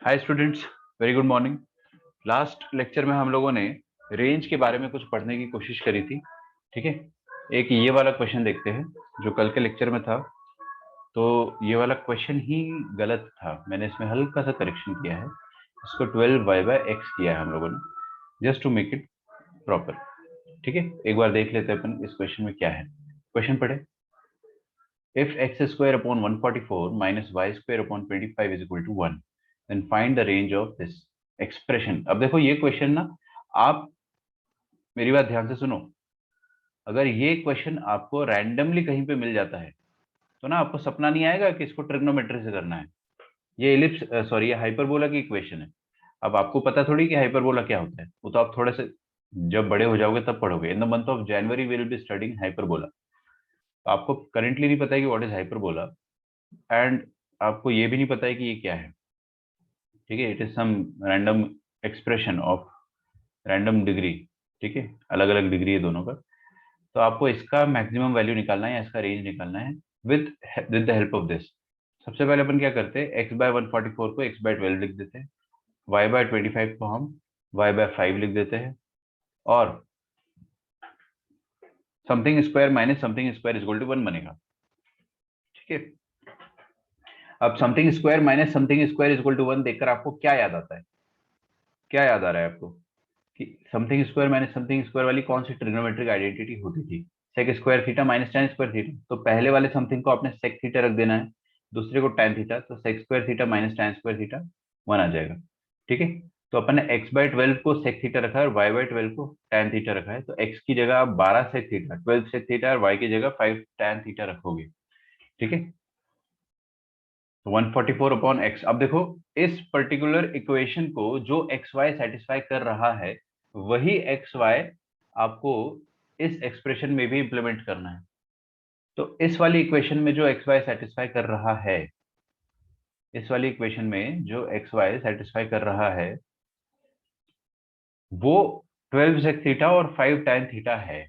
Hi students, very good morning. Last lecture में हम लोगों ने रेंज के बारे में कुछ पढ़ने की कोशिश करी थी। ठीक है, एक ये वाला क्वेश्चन देखते हैं जो कल के लेक्चर में था। तो ये वाला क्वेश्चन ही गलत था, मैंने इसमें हल्का सा करेक्शन किया है। इसको 12y/x किया है हम लोगों ने, just to make it proper. ठीक है, एक बार देख लेते हैं अपन इस क्वेश्चन में क्या है। क्वेश्चन पढ़े। If x square upon 144 minus y square upon 25 is equal to 1, then find the range of this expression। अब देखो ये क्वेश्चन ना, आप मेरी बात ध्यान से सुनो। अगर ये क्वेश्चन आपको रैंडमली कहीं पे मिल जाता है तो ना आपको सपना नहीं आएगा कि इसको ट्रिग्नोमेट्री से करना है। ये एलिप्स सॉरी ये हाइपरबोला की इक्वेशन है। अब आपको पता थोड़ी कि हाइपरबोला क्या होता है, वो तो आप थोड़े से जब बड़े हो जाओगे तब पढ़ोगे। In the month of January will be studying hyperbola. तो आपको करेंटली नहीं पता है कि व्हाट इज हाइपरबोला, एंड आपको ये भी नहीं पता है कि ये क्या है। ठीक है, it is some random expression of random degree. ठीक है, अलग अलग डिग्री है दोनों का। तो आपको इसका मैक्सिमम वैल्यू निकालना है या इसका रेंज निकालना है with with the help of this. सबसे पहले अपन क्या करते हैं, x/144 को x/12 लिख देते हैं, y/25 को हम y/5 लिख देते हैं, और something square minus something square is equal to 1 बनेगा। ठीक है, अब something square minus something square is equal to 1 देखकर आपको क्या याद आता है? क्या याद आ रहा है आपको कि something square minus something square वाली कौन सी ट्रिग्नोमेट्रिक आइडेंटिटी होती थी? Sec square theta minus tan square theta. तो पहले वाले समथिंग को आपने सेक थीटा रख देना है, दूसरे को tan थीटा, तो sec square theta minus tan square theta 1 आ जाएगा। ठीक है, तो अपन ने x/12 को सेक थीटा रखा है और y/12 को tan थीटा रखा है। तो x की जगह आप 12 सेक थीटा, 12 सेक थीटा, और y की जगह 5 tan थीटा रखोगे। ठीक है, तो 144 अपॉन एक्स। अब देखो, इस पर्टिकुलर इक्वेशन को जो एक्स वाई सेटिस्फाई कर रहा है, वही एक्स वाई आपको इस एक्सप्रेशन में भी इंप्लीमेंट करना है। तो इस वाली इक्वेशन में जो एक्स वाई सेटिस्फाई कर रहा है, इस वाली इक्वेशन में जो एक्स वाई सेटिस्फाई कर रहा है, वो 12 sec थीटा और 5 tan थीटा है।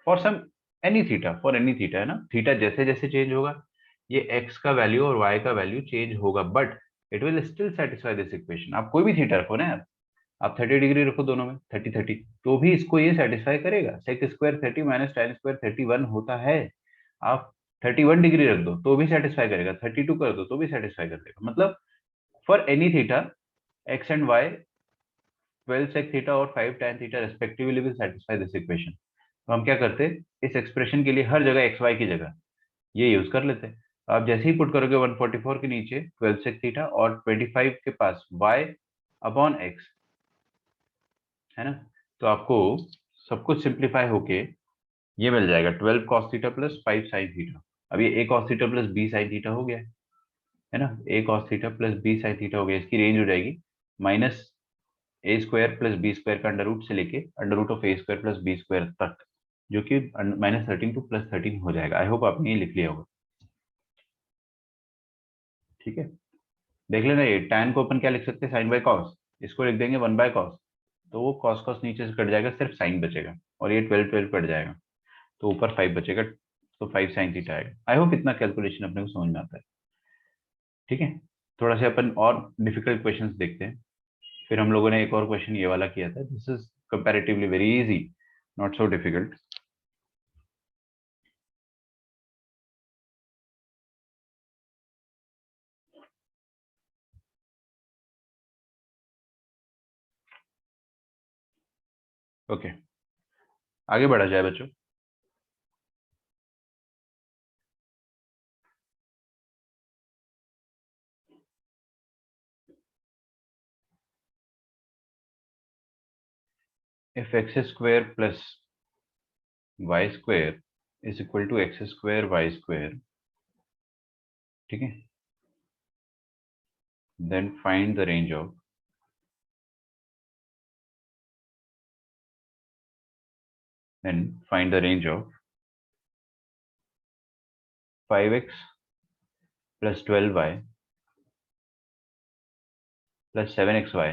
For some any theta, for any theta है ना। थीटा जैसे जैसे चेंज होगा, ये एक्स का वैल्यू और वाई का वैल्यू चेंज होगा, but it will still satisfy this equation. आप कोई भी थीटा रखो ना यार, आप 30 डिग्री रखो दोनों में, 30 30, तो भी इसको ये सेटिस्फाई करेगा। Sec square 30 minus tan square 31 होता है। आप 31 डिग्री रख दो तो भी सेटिस्फाई करेगा, 32 कर दो तो भी सेटिस्फाई कर देगा। मतलब for any theta, X and Y, 12 sec theta और 5 tan theta respectively will satisfy this equation. तो हम क्या करते, इस एक्सप्रेशन के लिए हर जगह एक्स वाई की जगह ये यूज कर लेते हैं। तो आप जैसे ही पुट करोगे 144 के नीचे 12 sec थीटा और 25 के पास y अपॉन एक्स, है ना, तो आपको सब कुछ सिंप्लीफाई होके ये मिल जाएगा 12 cos theta plus 5 sin theta. अब ये a cos theta plus b sin theta हो गया है ना। a cos theta plus b sin theta हो गया, इसकी रेंज हो जाएगी minus A square plus B square का अंडर रूट से लेके under root of A square plus B square तक, जो कि -13 टू +13 हो जाएगा। आई होप आपने ये लिख लिया होगा। ठीक है, देख लेना, ये tan को अपन क्या लिख सकते हैं, साइन बाय कॉस। इसको लिख देंगे 1/cos, तो वो कॉस कॉस नीचे से कट जाएगा, सिर्फ साइन बचेगा, और ये 12 12 कट जाएगा, तो ऊपर 5 बचेगा, तो 5 sin थीटा आएगा। आई होप इतना कैलकुलेशन अपने को समझ में आता है। ठीक है, थोड़ा सा अपन और डिफिकल्ट क्वेश्चंस देखते हैं। फिर हम लोगों ने एक और क्वेश्चन ये वाला किया था, this is comparatively very easy, not so difficult. Okay, आगे बढ़ा जाए बच्चों। If X square plus Y square is equal to X square Y square, ठीक है, then find the range of, then find the range of 5x plus 12y plus 7xy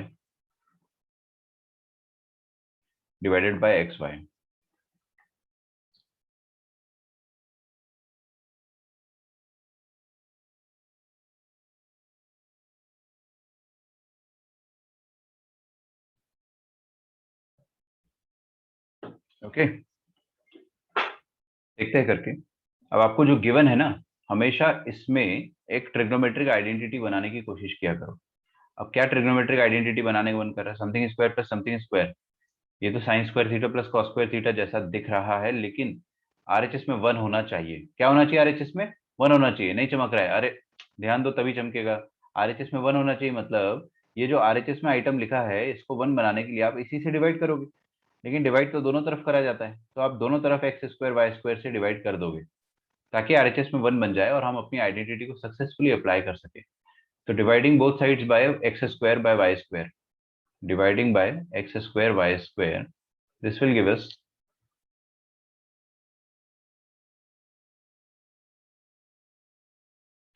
divided by xy। ओके, देखते हैं करके। अब आपको जो given है ना, हमेशा इसमें एक ट्रिग्नोमेट्रिक आइडेंटिटी बनाने की कोशिश किया करो। अब क्या ट्रिग्नोमेट्रिक आइडेंटिटी बनाने का मन कर रहा है? Something square plus something square, ये तो sign square theta plus cos square theta जैसा दिख रहा है, लेकिन आरएचएस में वन होना चाहिए। क्या होना चाहिए आरएचएस में? वन होना चाहिए। नहीं चमक रहा है? अरे ध्यान दो तभी चमकेगा। आरएचएस में वन होना चाहिए, मतलब ये जो आरएचएस में आइटम लिखा है, इसको वन बनाने के लिए आप इसी से डिवाइड करोगे। लेकिन डिवाइड तो दोनों तरफ करा जाता है, तो आप दोनों तरफ एक्स स्क्वायर वाई स्क्वायर से डिवाइड कर दोगे, ताकि आरएचएस में वन बन जाए और हम अपनी आइडेंटिटी को सक्सेसफुली अप्लाई कर सके। तो dividing both sides by X square by Y square, dividing by x square y square, this will give us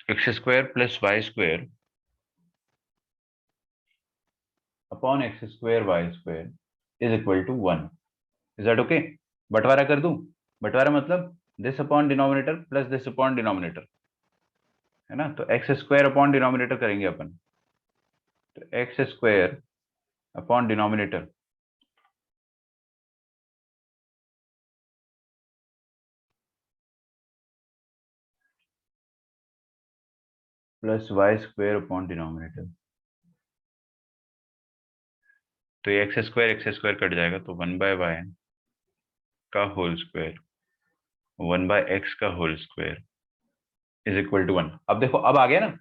x square plus y square upon x square y square is equal to 1. Is that okay? बंटवारा कर दूं? बंटवारा मतलब this upon denominator plus this upon denominator, है ना? तो x square upon denominator करेंगे अपन, तो x square upon denominator plus Y square upon denominator. तो ये एक्स स्क्वायर कट जाएगा, तो वन बाय वाई का whole square one by X का whole square is equal to one. अब देखो, अब आ गया ना,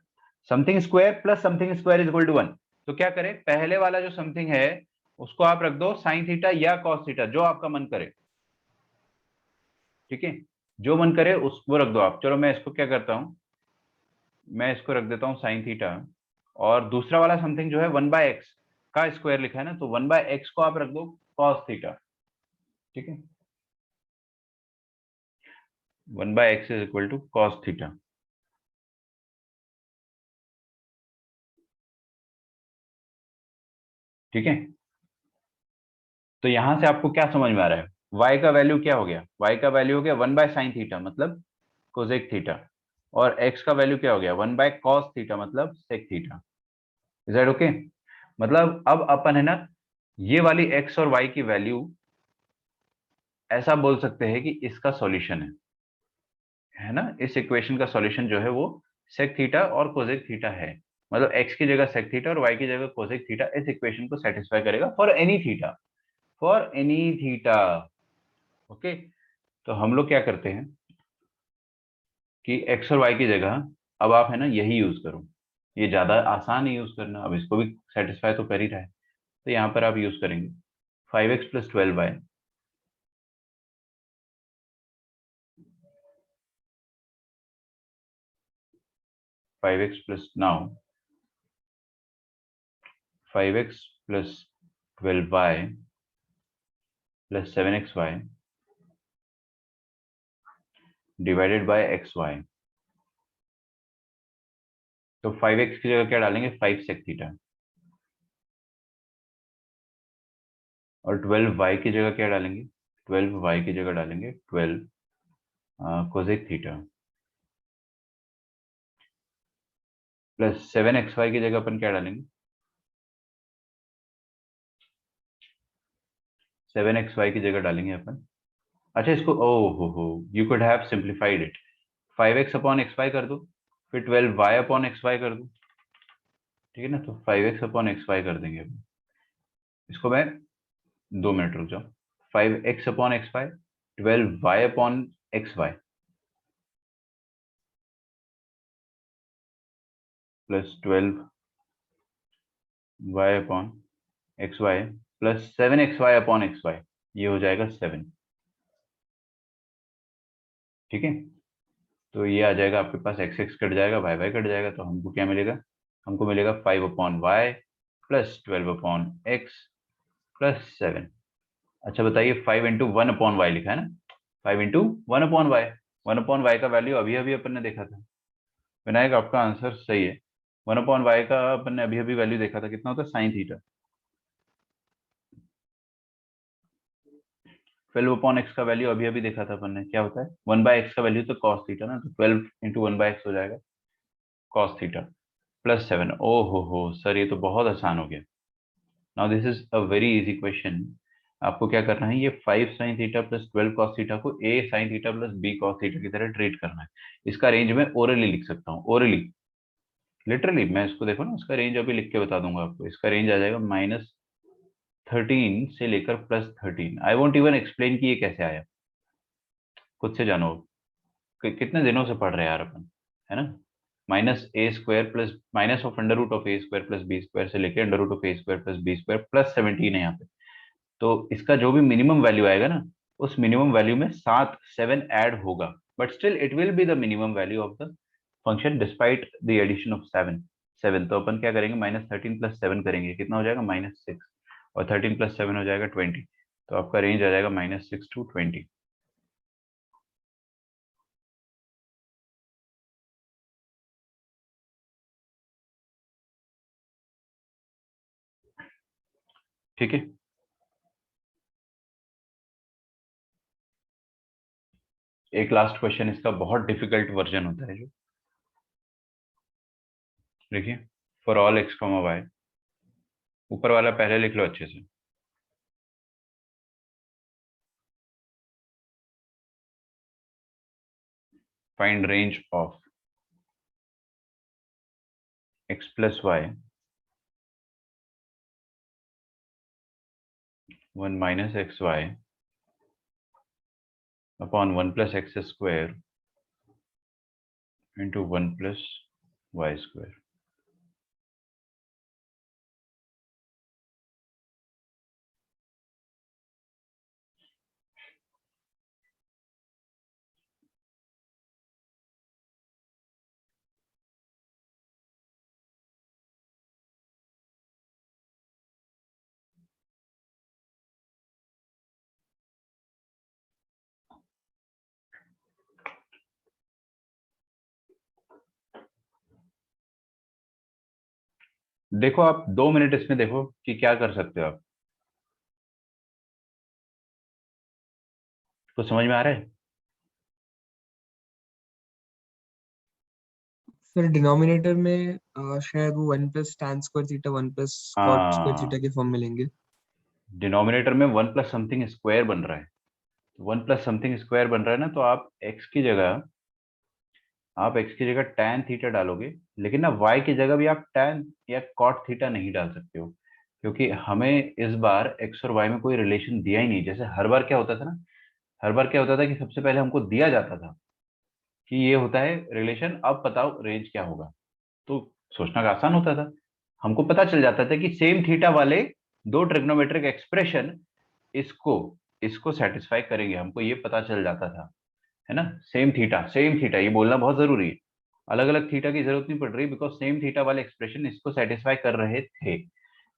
something square plus something square is equal to one. तो क्या करें? पहले वाला जो समथिंग है उसको आप रख दो साइन थीटा या कॉस थीटा, जो आपका मन करे। ठीक है, जो मन करे उसको रख दो आप। चलो मैं इसको क्या करता हूं, मैं इसको रख देता हूं साइन थीटा, और दूसरा वाला समथिंग जो है वन बाय एक्स का स्क्वायर लिखा है ना, तो वन बाय एक्स को आप रख दो कॉस थीटा। ठीक है, one by X is equal to cos theta. ठीक है, तो यहां से आपको क्या समझ में आ रहा है? y का वैल्यू क्या हो गया? y का वैल्यू हो गया वन बाय साइन थीटा मतलब कोसेक थीटा, और x का वैल्यू क्या हो गया? वन बाय कॉस थीटा मतलब sec theta. Is that okay? मतलब अब अपन है ना, ये वाली x और y की वैल्यू ऐसा बोल सकते हैं कि इसका सॉल्यूशन है ना, इस इक्वेशन का सॉल्यूशन जो है वो सेक थीटा और कोसेक थीटा है। मतलब x की जगह सेक थीटा और y की जगह कोसेक थीटा इस इक्वेशन को सेटिस्फाई करेगा for any theta, for any theta. Okay, तो हम लोग क्या करते हैं कि x और y की जगह अब आप है ना यही यूज करो, ये ज्यादा आसान है यूज करना, अब इसको भी सेटिस्फाई तो कर ही रहा है। तो यहाँ पर आप यूज करेंगे 5x plus 12y, 5x plus now 5x plus 12y plus 7xy divided by xy। तो 5x की जगह क्या डालेंगे? 5 सेक थीटा, और 12y की जगह क्या डालेंगे? 12y की जगह डालेंगे 12 कोसेक थीटा, प्लस 7xy की जगह अपन क्या डालेंगे? 7xy की जगह डालेंगे अपन, अच्छा इसको ओ हो you could have simplified it, 5x upon X Y कर दो, फिर 12y अपॉन एक्स वाई कर दो। ठीक है ना, तो 5x अपॉन एक्स वाई कर देंगे अपन। इसको मैं 2 मिनट रुक जाओ, 5x upon X Y, 12y upon X Y plus 12y upon X Y plus 7xy upon X Y, ये हो जाएगा 7। ठीक है, तो ये आ जाएगा आपके पास, एक्स एक्स कट जाएगा, वाई वाई कट जाएगा, तो हमको क्या मिलेगा? हमको मिलेगा 5 upon Y plus 12 upon X plus 7। अच्छा बताइए, 5 इंटू वन अपॉन वाई लिखा है ना, 5 into one upon Y, one upon Y का वैल्यू अभी अभी अपन ने देखा था। विनायक आपका आंसर सही है, वन अपॉन वाई का अपन ने अभी अभी वैल्यू देखा था, कितना होता है? Sine theta. 12 अपॉन एक्स का वैल्यू अभी अभी देखा था अपन ने, क्या होता है? वन बाय एक्स का वैल्यू तो कॉस थीटा ना, तो 12 इंटू वन बाय एक्स हो जाएगा कॉस थीटा प्लस 7। ओ हो सर, ये तो बहुत आसान हो गया। Now this is a very easy question, आपको क्या करना है, ये 5 sin theta plus 12 cos theta को a sin theta plus b cos theta की तरह ट्रीट करना है। इसका रेंज मैं ओरली लिख सकता हूँ, ओरली लिटरली मैं इसको देखो ना, इसका रेंज अभी लिख के बता दूंगा आपको। इसका रेंज आ जाएगा -13 से लेकर +13। आई वोंट इवन एक्सप्लेन कि ये कैसे आया, खुद से जानो। कितने दिनों से पढ़ रहे हैं यार अपन, है ना। -a² plus -√a² plus b² से लेकर √a² प्लस b² +17 है यहाँ पे। तो इसका जो भी मिनिमम वैल्यू आएगा ना, उस मिनिमम वैल्यू में 7 ऐड होगा, but still it will be the minimum value of the function despite the addition of 7। तो अपन क्या करेंगे, -13 प्लस 7 करेंगे, कितना हो जाएगा -6, और 13 प्लस 7 हो जाएगा 20। तो आपका रेंज आ जाएगा -6 to 20। ठीक है। एक लास्ट क्वेश्चन, इसका बहुत डिफिकल्ट वर्जन होता है जो, देखिए, फॉर ऑल x, y। ऊपर वाला पहले लिख लो अच्छे से। Find range of x plus y 1 minus X Y upon 1 plus X square into 1 plus Y square. देखो आप 2 मिनट इसमें देखो कि क्या कर सकते हो आप। कुछ समझ में आ रहा है? फिर डिनोमिनेटर में शायद वो 1 + tan² थीटा 1 + cot² थीटा हाँ, के फॉर्म में लेंगे। डिनोमिनेटर में 1 प्लस समथिंग स्क्वायर बन रहा है। 1 प्लस समथिंग स्क्वायर बन रहा है ना, तो आप x की जगह tan थीटा डालोगे, लेकिन ना y की जगह भी आप tan या cot थीटा नहीं डाल सकते हो, क्योंकि हमें इस बार x और y में कोई रिलेशन दिया ही नहीं। जैसे हर बार क्या होता था ना, हर बार क्या होता था कि सबसे पहले हमको दिया जाता था कि ये होता है रिलेशन, अब बताओ रेंज क्या होगा। तो सोचना का आसान होता था, हमको पता चल जाता था कि सेम थीटा वाले दो ट्रिग्नोमेट्रिक एक्सप्रेशन इसको इसको सेटिस्फाई करेंगे, हमको ये पता चल जाता था, है ना। सेम थीटा ये बोलना बहुत जरूरी है। अलग अलग थीटा की जरूरत नहीं पड़ रही, बिकॉज सेम थीटा वाले एक्सप्रेशन इसको सेटिस्फाई कर रहे थे।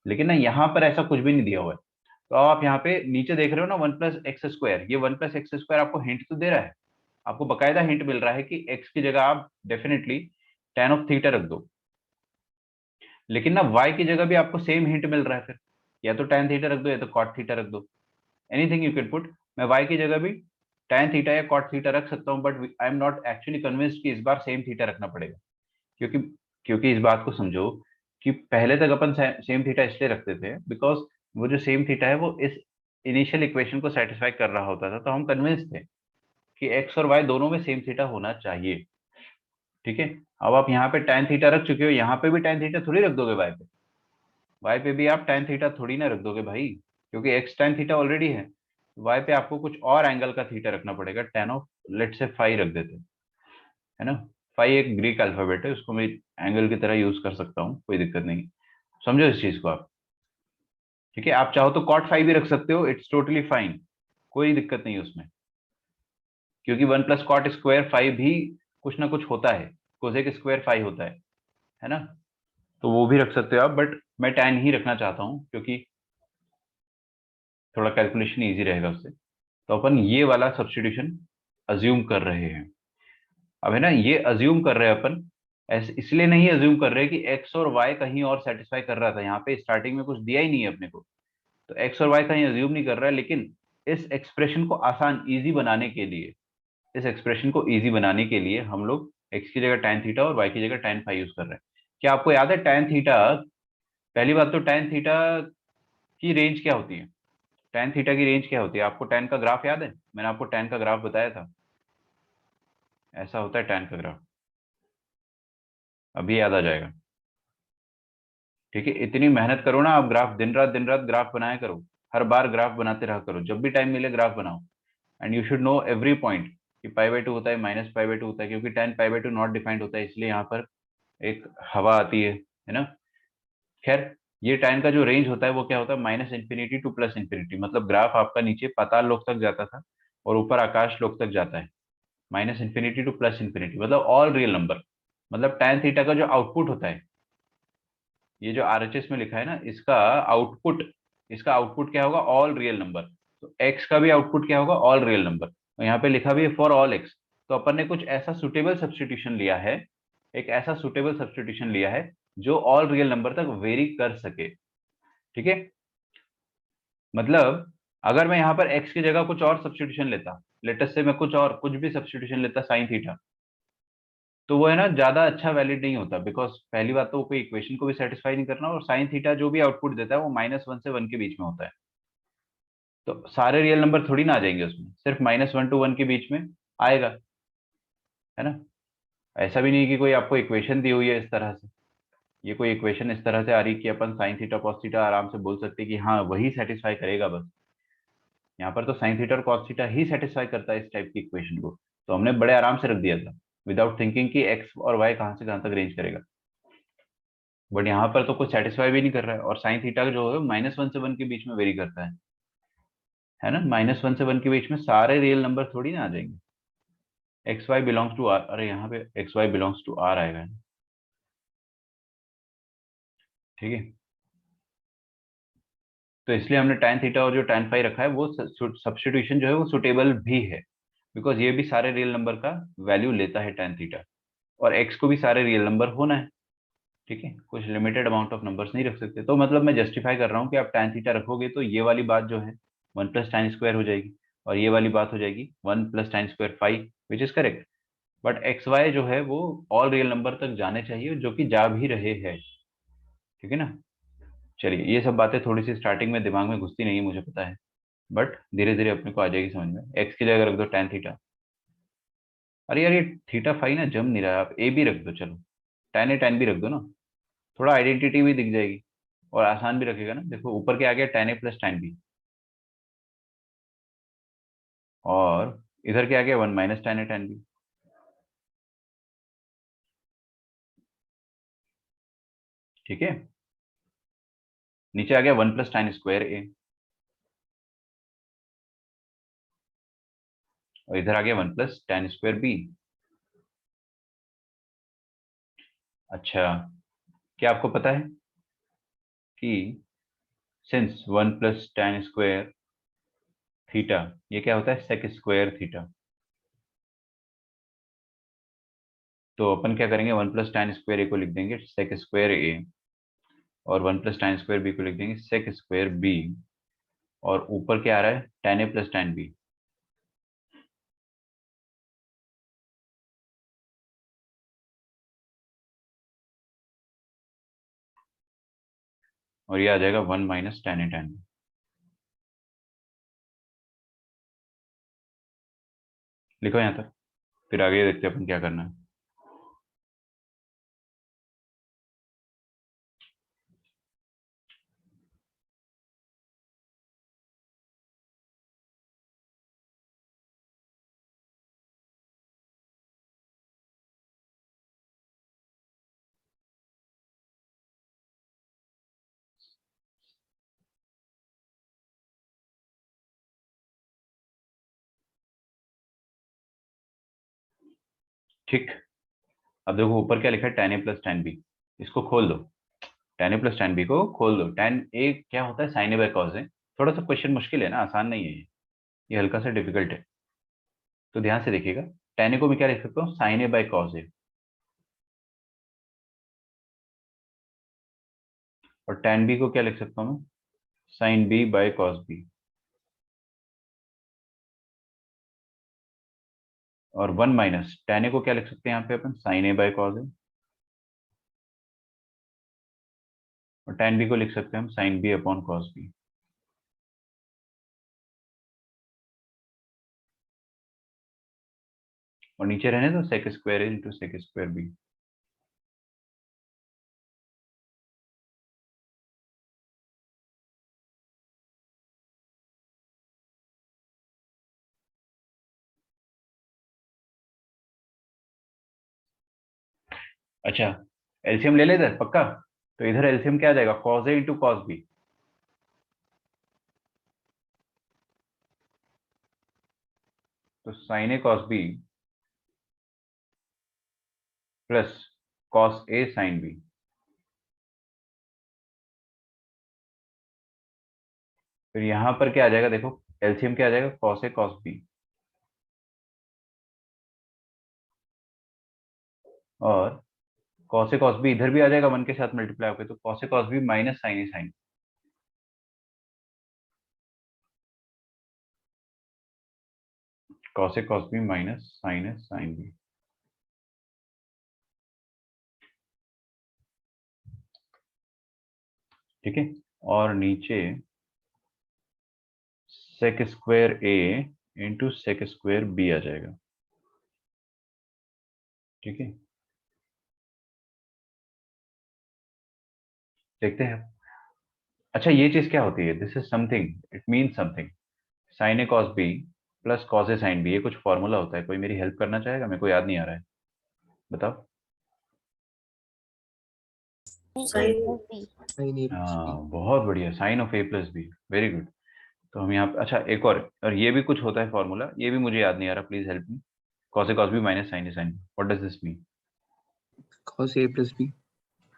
लेकिन ना यहाँ पर ऐसा कुछ भी नहीं दिया हुआ है। तो आप यहाँ पे नीचे देख रहे हो ना 1 + x², ये 1 + x² आपको हिंट तो दे रहा है, आपको बकायदा हिंट मिल रहा है कि x की जगह आप डेफिनेटली tan ऑफ थीटा रख दो। लेकिन ना y की जगह भी आपको सेम हिंट मिल रहा है, फिर या तो tan थीटा रख दो या तो cot थीटा रख दो, एनीथिंग यू कैन पुट। मैं y की जगह भी tan थीटा या cot थीटा रख सकता हूँ, but I am not actually convinced कि इस बार सेम थीटा रखना पड़ेगा। क्योंकि क्योंकि इस बात को समझो कि पहले तक अपन सेम थीटा इसलिए रखते थे बिकॉज वो जो सेम थीटा है वो इस इनिशियल इक्वेशन को सेटिस्फाई कर रहा होता था, तो हम कन्विंस थे कि एक्स और वाई दोनों में सेम थीटा होना चाहिए। ठीक है। अब आप यहाँ पे tan थीटा रख चुके हो, यहाँ पे भी tan थीटा थोड़ी रख दोगे वाई पे, वाई पे भी आप tan थीटा थोड़ी ना रख दोगे भाई, क्योंकि एक्स tan थीटा ऑलरेडी है। वाई पे आपको कुछ और एंगल का थीटा रखना पड़ेगा, tan ऑफ लेट से फाई रख देते हैं, है ना। फाई एक ग्रीक अल्फाबेट है, उसको मैं एंगल की तरह यूज कर सकता हूँ, कोई दिक्कत नहीं। समझो इस चीज को आप। ठीक है, आप चाहो तो cot फाई भी रख सकते हो, इट्स टोटली फाइन, कोई दिक्कत नहीं है उसमें, क्योंकि 1 + cot² भी कुछ ना कुछ होता है, कोसेक स्क्वायर फाई होता है ना। तो वो भी रख सकते हो आप, बट मैं tan ही रखना चाहता हूँ क्योंकि थोड़ा कैलकुलेशन ईजी रहेगा उससे। तो अपन ये वाला सब्सटीट्यूशन अज्यूम कर रहे हैं। अब है ना, ये अज्यूम कर रहे हैं अपन, ऐसे इसलिए नहीं अज्यूम कर रहे कि एक्स और वाई कहीं और सेटिस्फाई कर रहा था, यहाँ पे स्टार्टिंग में कुछ दिया ही नहीं है अपने को, तो एक्स और वाई कहीं अज्यूम नहीं कर रहा है। लेकिन इस एक्सप्रेशन को आसान इजी बनाने के लिए, इस एक्सप्रेशन को इजी बनाने के लिए हम लोग एक्स की जगह tan थीटा और वाई की जगह tan फाई यूज कर रहे हैं। क्या आपको याद है tan थीटा, पहली बात तो tan थीटा की रेंज क्या होती है? tan थीटा की रेंज क्या होती है? आपको tan का ग्राफ याद है? मैंने आपको tan का ग्राफ बताया था, ऐसा होता है tan का ग्राफ, अभी याद आ जाएगा। ठीक है, इतनी मेहनत करो ना आप, ग्राफ दिन रात ग्राफ बनाया करो, हर बार ग्राफ बनाते रहा करो, जब भी टाइम मिले ग्राफ बनाओ। And you should know every point कि पाई/2 होता है, -पाई/2 होता है, क्योंकि tan पाई/2 नॉट डिफाइंड होता है, इसलिए यहाँ पर एक हवा आती है ना। खैर, ये tan का जो रेंज होता है वो क्या होता है? -इंफिनिटी टू +इंफिनिटी, मतलब ग्राफ आपका नीचे पाताल लोक तक जाता था और ऊपर आकाश लोक तक जाता है। -इंफिनिटी टू +इंफिनिटी मतलब ऑल रियल नंबर, मतलब tan थीटा का जो आउटपुट होता है, ये जो आरएचएस में लिखा है ना, इसका आउटपुट क्या होगा? All real number. तो एक्स का भी आउटपुट क्या होगा? All real number. और यहाँ पे लिखा भी है फॉर ऑल एक्स। तो अपन ने कुछ ऐसा सुटेबल सब्सटीट्यूशन लिया है, एक ऐसा सुटेबल सब्सटीट्यूशन लिया है जो ऑल रियल नंबर तक वेरी कर सके। ठीक है, मतलब अगर मैं यहाँ पर एक्स की जगह कुछ और सब्सटीट्यूशन लेता, लेटेस्ट से मैं कुछ भी सब्सटीट्यूशन लेता साइन थीटा, तो वो है ना ज्यादा अच्छा वैलिड नहीं होता, बिकॉज पहली बात तो वो कोई इक्वेशन को भी सेटिस्फाई नहीं करना, और साइन थीटा जो भी आउटपुट देता है वो -1 से 1 के बीच में होता है। तो सारे रियल नंबर थोड़ी ना आ जाएंगे उसमें, सिर्फ -1 to 1 के बीच में आएगा, है ना। ऐसा भी नहीं कि कोई आपको इक्वेशन दी हुई है इस तरह से, ये कोई इक्वेशन इस तरह से आ रही कि अपन साइन थीटा कॉस थीटा आराम से बोल सकते हैं कि हाँ वही सेटिस्फाई करेगा बस। यहाँ पर तो साइन थीटा और कॉस थीटा ही सेटिस्फाई करता है इस टाइप की इक्वेशन को, तो हमने बड़े आराम से रख दिया था विदाउट थिंकिंग कि एक्स और वाई कहाँ से कहाँ तक रेंज करेगा। बट यहाँ पर तो कुछ सेटिस्फाई भी नहीं कर रहा है, और साइन थीटा जो है -1 से 1 के बीच में वेरी करता है ना। -1 से 1 के बीच में सारे रियल नंबर थोड़ी ना आ जाएंगे। X Y belongs to R, अरे यहाँ पे X Y belongs to R आएगा। ठीक है, तो इसलिए हमने tan थीटा और जो tan फाई रखा है वो सब्सटीट्यूशन जो है वो सुटेबल भी है, बिकॉज ये भी सारे रियल नंबर का वैल्यू लेता है tan थीटा, और x को भी सारे रियल नंबर होना है। ठीक है, कुछ लिमिटेड अमाउंट ऑफ नंबर्स नहीं रख सकते, तो मतलब मैं जस्टिफाई कर रहा हूँ कि आप tan थीटा रखोगे तो ये वाली बात जो है 1 + tan² हो जाएगी, और ये वाली बात हो जाएगी 1 + tan² phi, which is correct. But X Y जो है वो ऑल रियल नंबर तक जाने चाहिए, जो कि जा भी रहे हैं। ठीक है ना। चलिए, ये सब बातें थोड़ी सी स्टार्टिंग में दिमाग में घुसती नहीं है, मुझे पता है, बट धीरे धीरे अपने को आ जाएगी समझ में। एक्स की जगह रख दो tan थीटा, अरे यार ये थीटा फाई ना जम नहीं रहा है, आप ए भी रख दो, चलो tan ए tan बी रख दो ना, थोड़ा आइडेंटिटी भी दिख जाएगी और आसान भी रखेगा ना। देखो ऊपर के आ गया tan ए + tan बी, और इधर क्या आ गया 1 - tan ए tan बी। ठीक है, नीचे आ गया 1 + tan² ए, और इधर आ गया 1 + tan² बी। अच्छा, क्या आपको पता है कि सिंस 1 + tan² थीटा, ये क्या होता है? sec² theta. तो अपन क्या करेंगे, 1 + tan² ए को लिख देंगे sec²a, और 1 + tan² बी को लिख देंगे sec²b, और ऊपर क्या आ रहा है? tan a + tan b। और ये आ जाएगा 1 - tan a tan b। लिखो यहाँ तक, फिर आगे देखते हैं अपन क्या करना है। ठीक, अब देखो ऊपर क्या लिखा है? tan a + tan b, इसको खोल दो, tan a + tan b को खोल दो। tan a क्या होता है? sin a / cos a। थोड़ा सा क्वेश्चन मुश्किल है ना, आसान नहीं है ये हल्का सा डिफिकल्ट है, तो ध्यान से देखिएगा। tan a को मैं क्या लिख सकता हूँ? sin a / cos a, और tan b को क्या लिख सकता हूँ मैं? sin b / cos b, और 1 - tan a को क्या लिख सकते हैं यहाँ पे अपन? sin a / cos a, और tan b को लिख सकते हैं हम sin b / cos b। और नीचे रहने दो सेक स्क्वायर ए इंटू सेक स्क्वायर बी। अच्छा, एलसीएम ले लेते हैं पक्का। तो इधर एलसीएम क्या आ जाएगा, cos A into cos B. तो sign A cos B plus cos A sine B. फिर यहां पर क्या आ जाएगा, देखो एलसीएम क्या आ जाएगा, कॉस ए कॉस बी। और कॉस ए कॉस बी इधर भी आ जाएगा, 1 के साथ मल्टीप्लाई होकर, तो cos A cos B minus sine A sign. Cos A cos B minus sine A sine B. ठीक है, और नीचे सेक स्क्वायर ए इंटू सेक स्क्वायर बी आ जाएगा। ठीक है, देखते हैं। अच्छा, ये चीज क्या होती है, this is something, it mean something. Sine A cos B plus cos A sine B, ये कुछ फॉर्मूला होता है, कोई मेरी हेल्प करना चाहेगा, मेरे को याद नहीं आ रहा है, बताओ। Sin A plus B. हाँ बहुत बढ़िया, sine of A plus B, very good. तो हम यहाँ पे, अच्छा एक और ये भी कुछ होता है फॉर्मूला, ये भी मुझे याद नहीं आ रहा, please help me. Cos A cos B minus sine A sine, what does this mean. Cos A plus B.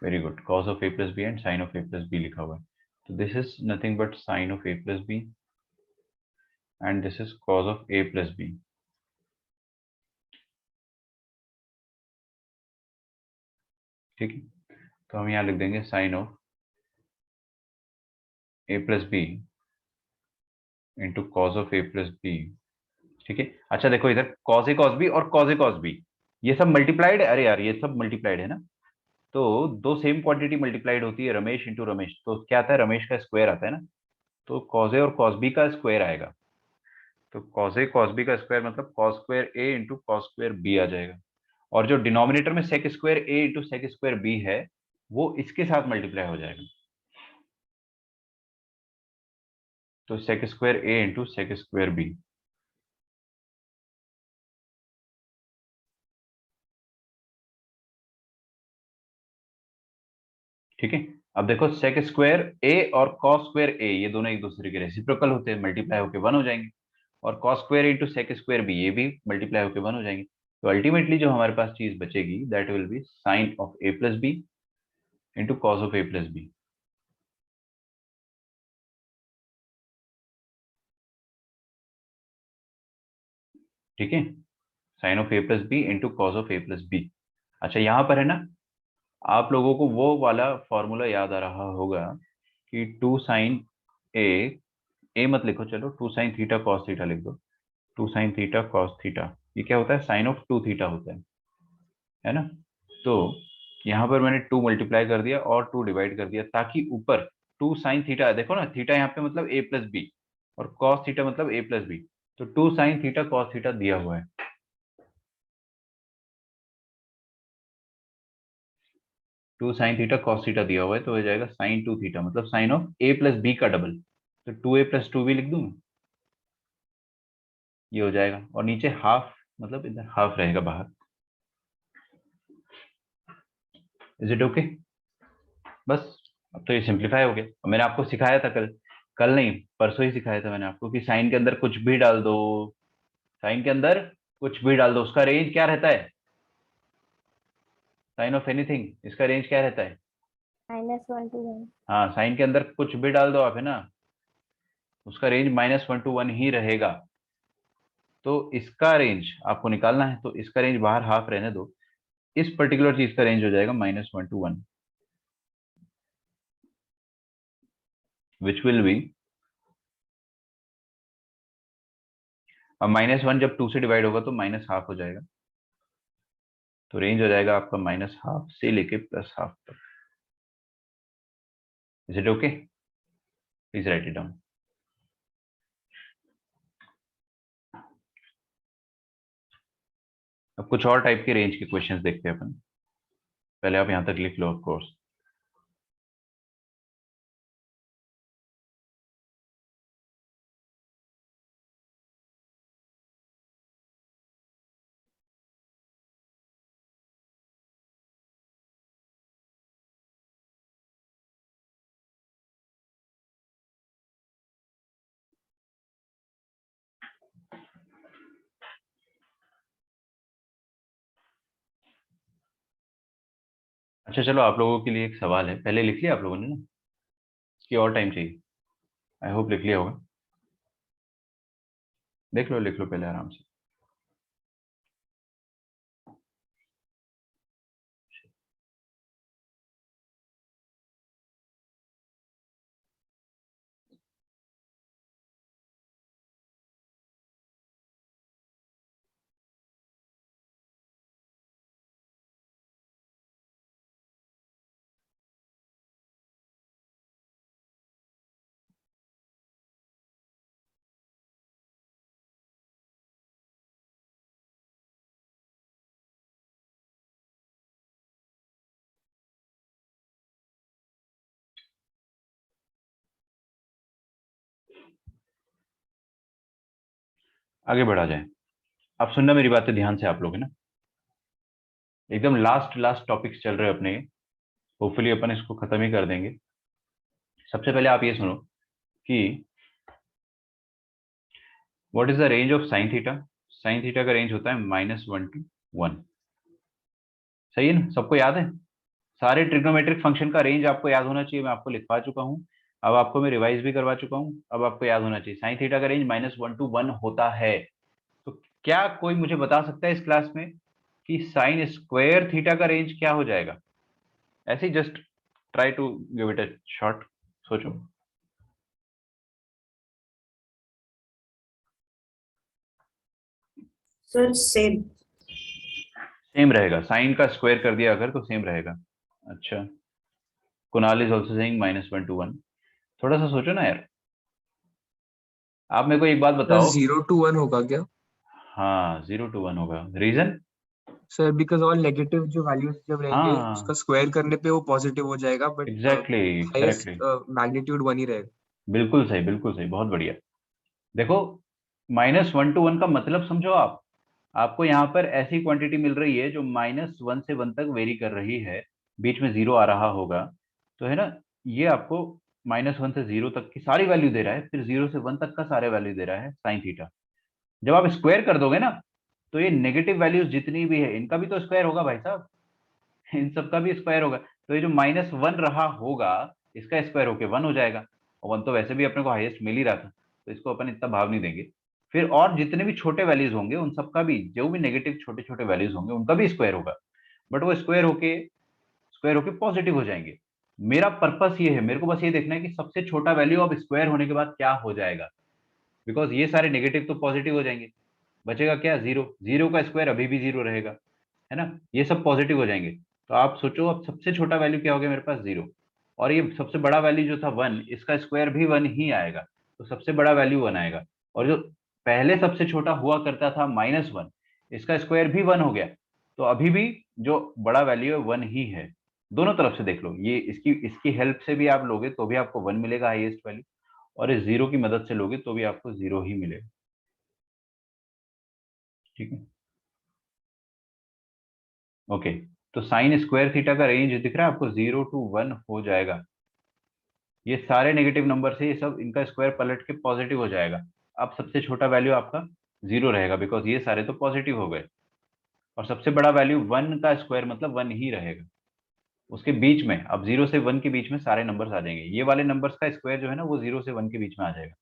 Very good, cos of A plus B and sine of A plus B लिखा हुआ है। तो this is nothing but sine of A plus B and this is cos of A plus B. ठीक है, तो हम यहाँ लिख देंगे sine of A plus B into cos of A plus B. ठीक है, अच्छा देखो इधर कॉस ए कॉस बी और कॉस ए कॉस बी, ये सब मल्टीप्लाइड है, अरे यार ये सब मल्टीप्लाइड है ना। तो दो सेम क्वांटिटी मल्टीप्लाइड होती है, रमेश इंटू रमेश, तो क्या आता है, रमेश का स्क्वायर आता है ना। तो कॉस ए और कॉस बी का स्क्वायर आएगा। तो कॉस ए कॉस बी का स्क्वायर मतलब कॉस स्क्वायर ए इंटू कॉस स्क्वायर बी आ जाएगा। और जो डिनोमिनेटर में सेक स्क्वायर ए इंटू सेक स्क्वायर बी है, वो इसके साथ मल्टीप्लाई हो जाएगा। तो सेक स्क्वायर ए इंटू सेक स्क्वायर बी। ठीक है, अब देखो सेक स्क्वायर ए और कॉस स्क्वायर ए ये दोनों एक दूसरे के रेसिप्रोकल होते हैं, मल्टीप्लाई होकर 1 हो जाएंगे। और cos square into sec square B ये भी मल्टीप्लाई होकर 1 हो जाएंगे। तो अल्टीमेटली जो हमारे पास चीज बचेगी that will be sine of A plus B into cos of A plus B. ठीक है, sine of A plus B into cos of A plus B. अच्छा यहाँ पर है ना, आप लोगों को वो वाला फॉर्मूला याद आ रहा होगा कि टू साइन ए, ए मत लिखो, चलो two sine theta cos theta लिख दो। Two sine theta cos theta, ये क्या होता है, साइन ऑफ टू थीटा होता है ना। तो यहाँ पर मैंने 2 मल्टीप्लाई कर दिया और 2 डिवाइड कर दिया, ताकि ऊपर टू साइन थीटा, देखो ना थीटा यहाँ पे मतलब ए प्लस बी, और कॉस थीटा मतलब ए प्लस बी। तो two sine theta cos theta दिया हुआ है। Two sine theta cos theta दिया हुआ है, तो हो जाएगा साइन टू थीटा मतलब sine of A plus B का डबल। तो two A plus two B लिख दूं मैं? ये हो जाएगा, और नीचे हाफ, मतलब इधर हाफ रहेगा बाहर। Is it okay? बस, अब तो ये सिंप्लीफाई हो गया। और मैंने आपको सिखाया था कल, कल नहीं परसों ही सिखाया था मैंने आपको कि साइन के अंदर कुछ भी डाल दो, साइन के अंदर कुछ भी डाल दो, उसका रेंज क्या रहता है, साइन ऑफ एनीथिंग इसका रेंज क्या रहता है। -1 to 1। हाँ, साइन के अंदर कुछ भी डाल दो आप, है ना, उसका रेंज -1 to 1 ही रहेगा। तो इसका रेंज आपको निकालना है, तो इसका रेंज बाहर हाफ रहने दो, इस पर्टिकुलर चीज का रेंज हो जाएगा -1 to 1, विच विल बी, अब -1 जब 2 से डिवाइड होगा तो माइनस हाफ हो जाएगा। तो रेंज हो जाएगा आपका -1/2 से लेके +1/2 तक। Is it okay? Please write it down. अब कुछ और टाइप के रेंज के क्वेश्चंस देखते हैं अपन। पहले आप यहाँ तक लिख लो ऑफ कोर्स। अच्छा चलो, आप लोगों के लिए एक सवाल है, पहले लिख लिया आप लोगों ने ना, कि और टाइम चाहिए? आई होप लिख लिया होगा। लिख लो पहले आराम से। आगे बढ़ा जाए। आप सुनना मेरी बातें ध्यान से आप लोग, है ना। एकदम लास्ट लास्ट टॉपिक्स चल रहे हैं अपने। होपफुली अपन इसको खत्म ही कर देंगे। सबसे पहले आप ये सुनो कि what is the range of sine theta. Sine theta का रेंज होता है -1 to 1। सही है ना, सबको याद है? सारे ट्रिग्नोमेट्रिक फंक्शन का रेंज आपको याद होना चाहिए। मैं आपको लिखवा चुका हूं, अब आपको मैं रिवाइज भी करवा चुका हूं। अब आपको याद होना चाहिए साइन थीटा का रेंज -1 to 1 होता है। तो क्या कोई मुझे बता सकता है इस क्लास में कि साइन स्क्वायर थीटा का रेंज क्या हो जाएगा? ऐसे ही just try to give it a shot, सोचो। Sir same. सेम रहेगा, साइन का स्क्वायर कर दिया अगर तो सेम रहेगा। अच्छा, Kunal is also saying -1 to 1। थोड़ा सा सोचो ना यार। आप मेरे को एक बात सर बताओ। 0 to 1 होगा क्या? हाँ 0 to 1 होगा। Reason? Sir because all negative जो वैल्यूज जब रहेंगे उसका हाँ स्क्वायर करने पे वो पॉजिटिव हो जाएगा, but exactly highest correctly. Magnitude 1 ही रहेगा। बिल्कुल सही, बिल्कुल सही, बहुत बढ़िया। देखो, -1 to 1 का मतलब समझो आप। आपको यहाँ पर ऐसी क्वांटिटी मिल रही है जो -1 से 1 तक वेरी कर रही है, बीच में जीरो आ रहा होगा, तो है ना। ये आपको -1 से 0 तक की सारी वैल्यू दे रहा है, फिर 0 से 1 तक का सारे वैल्यू दे रहा है साइन थीटा। जब आप स्क्वायर कर दोगे ना, तो ये नेगेटिव वैल्यूज जितनी भी है इनका भी तो स्क्वायर होगा भाई साहब। इन सब का भी स्क्वायर होगा, तो ये जो -1 रहा होगा इसका स्क्वायर होके 1 हो जाएगा। और 1 तो वैसे भी अपने को हाईएस्ट मिल ही रहा था, तो इसको अपन इतना भाव नहीं देंगे। फिर और जितने भी छोटे वैल्यूज होंगे उन सबका भी, जो भी नेगेटिव छोटे छोटे वैल्यूज होंगे उनका भी स्क्वायर होगा, बट वो स्क्वायर होके पॉजिटिव हो जाएंगे। मेरा पर्पस ये है, मेरे को बस ये देखना है कि सबसे छोटा वैल्यू अब स्क्वायर होने के बाद क्या हो जाएगा। बिकॉज ये सारे नेगेटिव तो पॉजिटिव हो जाएंगे, बचेगा क्या? जीरो। जीरो का स्क्वायर अभी भी जीरो रहेगा, है ना। ये सब पॉजिटिव हो जाएंगे। तो आप सोचो अब सबसे छोटा वैल्यू क्या हो गया मेरे पास? जीरो। और ये सबसे बड़ा वैल्यू जो था 1, इसका स्क्वायर भी 1 ही आएगा, तो सबसे बड़ा वैल्यू 1 आएगा। और जो पहले सबसे छोटा हुआ करता था -1, इसका स्क्वायर भी 1 हो गया। तो अभी भी जो बड़ा वैल्यू है 1 ही है। दोनों तरफ से देख लो, ये इसकी इसकी हेल्प से भी आप लोगे तो भी आपको 1 मिलेगा हाईएस्ट वैल्यू, और इस जीरो की मदद से लोगे तो भी आपको जीरो ही मिलेगा। ठीक है, ओके। तो साइन स्क्वायर थीटा का रेंज दिख रहा है आपको, 0 to 1 हो जाएगा। ये सारे नेगेटिव नंबर से ये सब इनका स्क्वायर पलट के पॉजिटिव हो जाएगा। अब सबसे छोटा वैल्यू आपका जीरो रहेगा, बिकॉज ये सारे तो पॉजिटिव हो गए। और सबसे बड़ा वैल्यू 1 का स्क्वायर मतलब 1 ही रहेगा। उसके बीच में, अब 0 से 1 के बीच में सारे नंबर्स आ जाएंगे, ये वाले नंबर्स का स्क्वायर जो है ना वो 0 से 1 के बीच में आ जाएगा।